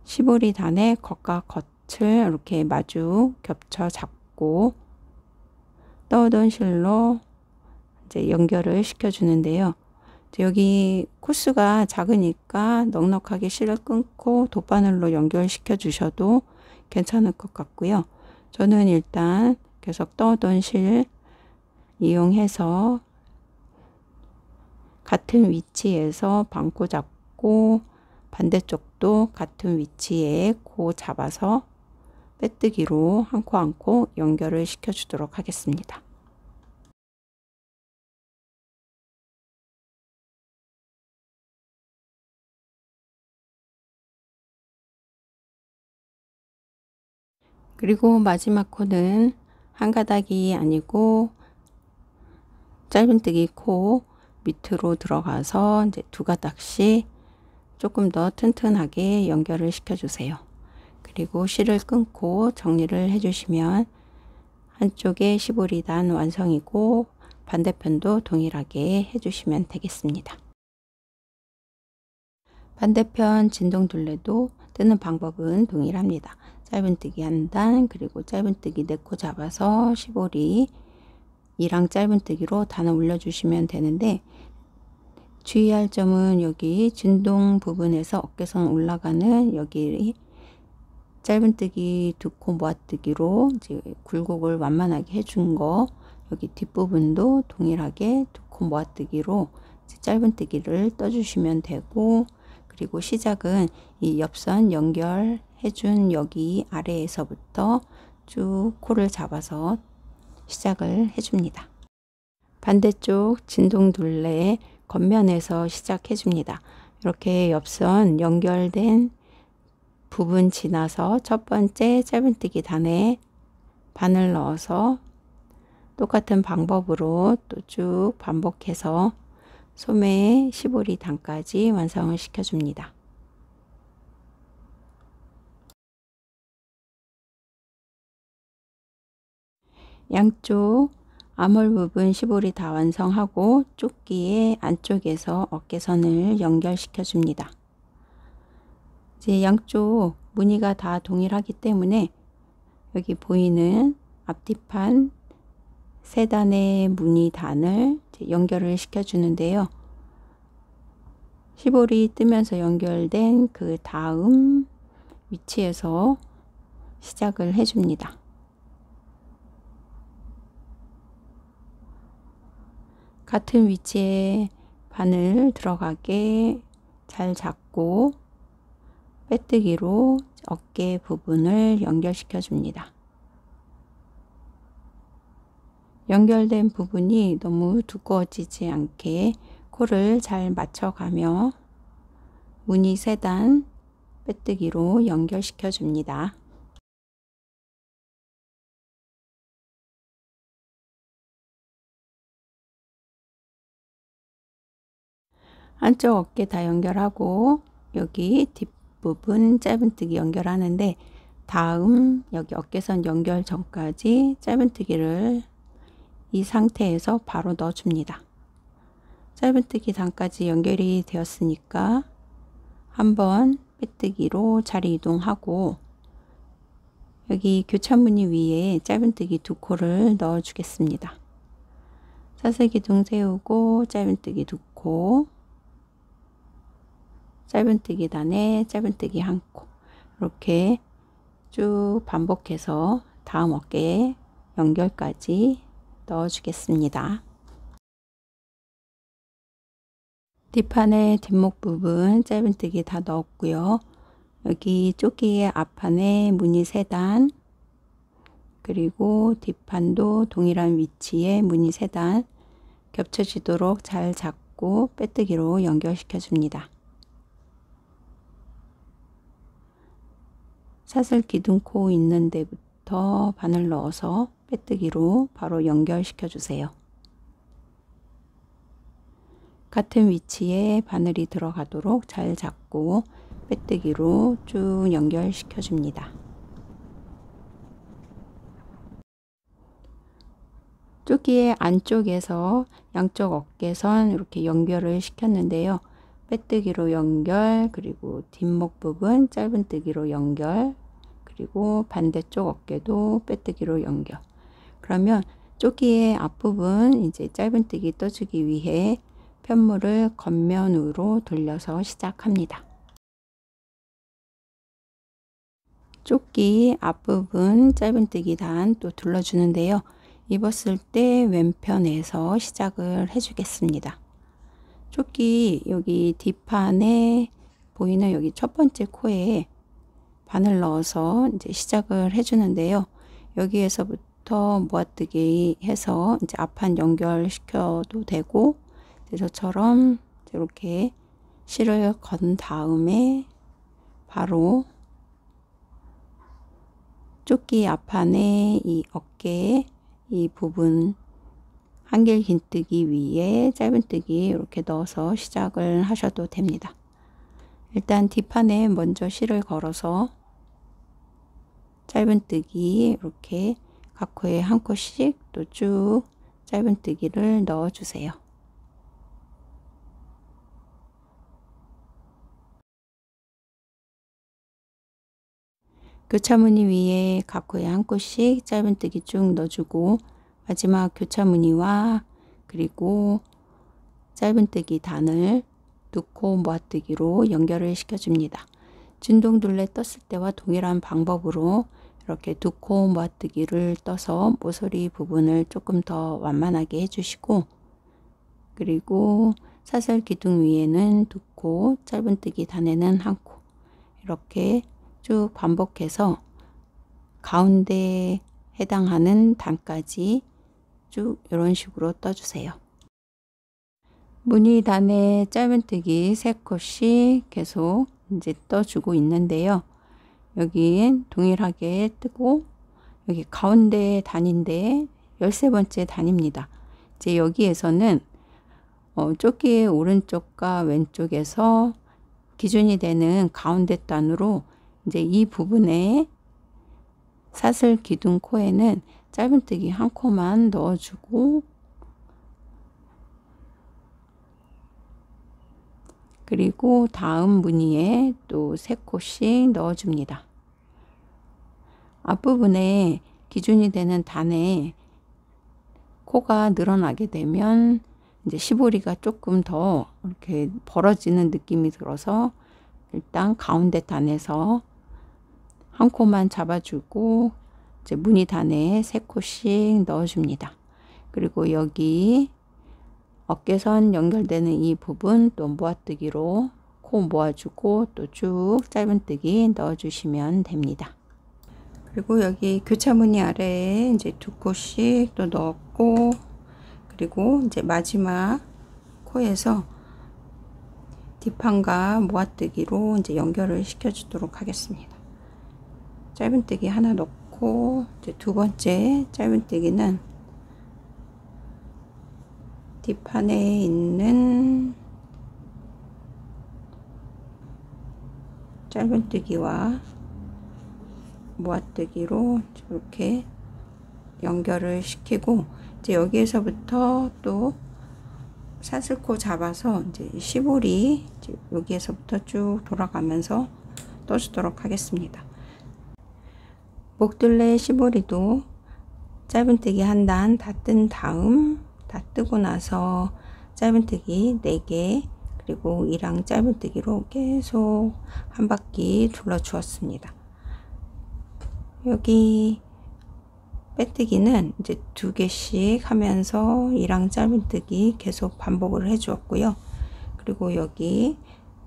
시보리 단의 겉과 겉을 이렇게 마주 겹쳐 잡고 떠오던 실로 이제 연결을 시켜 주는데요. 여기 코스가 작으니까 넉넉하게 실을 끊고 돗바늘로 연결시켜 주셔도 괜찮을 것 같고요. 저는 일단 계속 떠오던 실 이용해서 같은 위치에서 방코 잡고, 반대쪽도 같은 위치에 코 잡아서 빼뜨기로 한 코 한 코 연결을 시켜 주도록 하겠습니다. 그리고 마지막 코는 한 가닥이 아니고 짧은뜨기 코 밑으로 들어가서 이제 2가닥씩 조금 더 튼튼하게 연결을 시켜 주세요. 그리고 실을 끊고 정리를 해주시면 한쪽에 시보리 단 완성이고, 반대편도 동일하게 해주시면 되겠습니다. 반대편 진동둘레도 뜨는 방법은 동일합니다. 짧은뜨기 한 단, 그리고 짧은뜨기 4코 잡아서 시보리 이랑 짧은뜨기로 단을 올려주시면 되는데, 주의할 점은 여기 진동 부분에서 어깨선 올라가는 여기 짧은뜨기 2코 모아뜨기로 이제 굴곡을 완만하게 해준 거, 여기 뒷부분도 동일하게 2코 모아뜨기로 이제 짧은뜨기를 떠주시면 되고, 그리고 시작은 이 옆선 연결해준 여기 아래에서부터 쭉 코를 잡아서 시작을 해줍니다. 반대쪽 진동둘레 겉면에서 시작해줍니다. 이렇게 옆선 연결된 부분 지나서 첫 번째 짧은뜨기 단에 바늘 넣어서 똑같은 방법으로 또 쭉 반복해서 소매 시보리 단까지 완성을 시켜줍니다. 양쪽 아몰 부분 시보리 다 완성하고 조끼의 안쪽에서 어깨선을 연결시켜 줍니다. 이제 양쪽 무늬가 다 동일하기 때문에 여기 보이는 앞뒤판 세 단의 무늬 단을 연결을 시켜 주는데요. 시보리 뜨면서 연결된 그 다음 위치에서 시작을 해 줍니다. 같은 위치에 바늘 들어가게 잘 잡고 빼뜨기로 어깨 부분을 연결시켜 줍니다. 연결된 부분이 너무 두꺼워지지 않게 코를 잘 맞춰가며 무늬 3단 빼뜨기로 연결시켜 줍니다. 한쪽 어깨 다 연결하고 여기 뒷부분 짧은뜨기 연결하는데 다음 여기 어깨선 연결 전까지 짧은뜨기를 이 상태에서 바로 넣어줍니다. 짧은뜨기 단까지 연결이 되었으니까 한번 빼뜨기로 자리 이동하고 여기 교차무늬 위에 짧은뜨기 2코를 넣어 주겠습니다. 사슬기둥 세우고 짧은뜨기 2코, 짧은뜨기 단에 짧은뜨기 1코, 이렇게 쭉 반복해서 다음 어깨에 연결까지 넣어 주겠습니다. 뒷판의 뒷목 부분 짧은뜨기 다 넣었고요. 여기 조끼의 앞판에 무늬 3단, 그리고 뒷판도 동일한 위치에 무늬 3단 겹쳐지도록 잘 잡고 빼뜨기로 연결시켜 줍니다. 사슬 기둥코 있는 데부터 바늘 넣어서 빼뜨기로 바로 연결시켜 주세요. 같은 위치에 바늘이 들어가도록 잘 잡고 빼뜨기로 쭉 연결시켜 줍니다. 조끼의 안쪽에서 양쪽 어깨선 이렇게 연결을 시켰는데요. 빼뜨기로 연결, 그리고 뒷목 부분 짧은뜨기로 연결, 그리고 반대쪽 어깨도 빼뜨기로 연결. 그러면 조끼의 앞부분 이제 짧은뜨기 떠주기 위해 편물을 겉면으로 돌려서 시작합니다. 조끼 앞부분 짧은뜨기 단 또 둘러주는데요. 입었을 때 왼편에서 시작을 해주겠습니다. 조끼 여기 뒷판에 보이는 여기 첫 번째 코에 바늘 넣어서 이제 시작을 해주는데요. 여기에서부터 모아뜨기 해서 이제 앞판 연결시켜도 되고, 저처럼 이렇게 실을 건 다음에 바로 조끼 앞판에 이 어깨 이 부분 한길 긴뜨기 위에 짧은뜨기 이렇게 넣어서 시작을 하셔도 됩니다. 일단 뒷판에 먼저 실을 걸어서 짧은뜨기 이렇게 각 코에 1코씩 또 쭉 짧은뜨기를 넣어 주세요. 교차무늬 위에 각 코에 1코씩 짧은뜨기 쭉 넣어주고 마지막 교차무늬와 그리고 짧은뜨기 단을 2코 모아뜨기로 연결을 시켜줍니다. 진동둘레 떴을 때와 동일한 방법으로 이렇게 2코 모아뜨기를 떠서 모서리 부분을 조금 더 완만하게 해주시고, 그리고 사슬 기둥 위에는 2코, 짧은뜨기 단에는 1코, 이렇게 쭉 반복해서 가운데 해당하는 단까지 쭉 이런 식으로 떠주세요. 무늬 단에 짧은뜨기 3코씩 계속 이제 떠주고 있는데요. 여긴 동일하게 뜨고 여기 가운데 단인데 13번째 단입니다. 이제 여기에서는 조끼의 오른쪽과 왼쪽에서 기준이 되는 가운데 단으로 이제 이 부분에 사슬 기둥 코에는 짧은뜨기 한 코만 넣어주고, 그리고 다음 무늬에 또 3코씩 넣어줍니다. 앞부분에 기준이 되는 단에 코가 늘어나게 되면 이제 시보리가 조금 더 이렇게 벌어지는 느낌이 들어서 일단 가운데 단에서 한 코만 잡아주고 이제 무늬 단에 3코씩 넣어줍니다. 그리고 여기 어깨선 연결되는 이 부분 또 모아뜨기로 코 모아주고 또 쭉 짧은뜨기 넣어주시면 됩니다. 그리고 여기 교차 무늬 아래에 이제 2코씩 또 넣었고, 그리고 이제 마지막 코에서 뒷판과 모아뜨기로 이제 연결을 시켜주도록 하겠습니다. 짧은뜨기 하나 넣고, 이제 두 번째 짧은뜨기는 뒷판에 있는 짧은뜨기와 모아뜨기로 이렇게 연결을 시키고, 이제 여기에서부터 또 사슬코 잡아서 이제 시보리 이제 여기에서부터 쭉 돌아가면서 떠주도록 하겠습니다. 목둘레 시보리도 짧은뜨기 한 단 다 뜬 다음, 다 뜨고 나서 짧은뜨기 4개 그리고 이랑 짧은뜨기로 계속 한 바퀴 둘러 주었습니다. 여기 빼뜨기는 이제 2개씩 하면서 이랑 짧은뜨기 계속 반복을 해 주었고요. 그리고 여기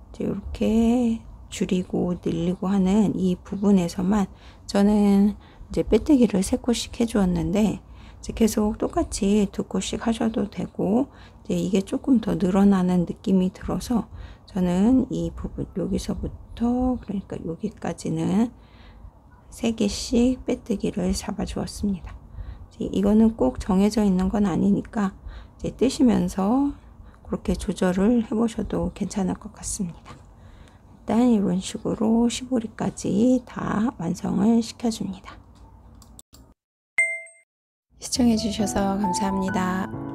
이제 이렇게 줄이고 늘리고 하는 이 부분에서만 저는 이제 빼뜨기를 3코씩 해 주었는데, 이제 계속 똑같이 2코씩 하셔도 되고, 이제 이게 조금 더 늘어나는 느낌이 들어서 저는 이 부분 여기서부터 그러니까 여기까지는 3개씩 빼뜨기를 잡아 주었습니다. 이거는 꼭 정해져 있는 건 아니니까 이제 뜨시면서 그렇게 조절을 해 보셔도 괜찮을 것 같습니다. 일단 이런 식으로 시보리까지 다 완성을 시켜줍니다. 시청해 주셔서 감사합니다.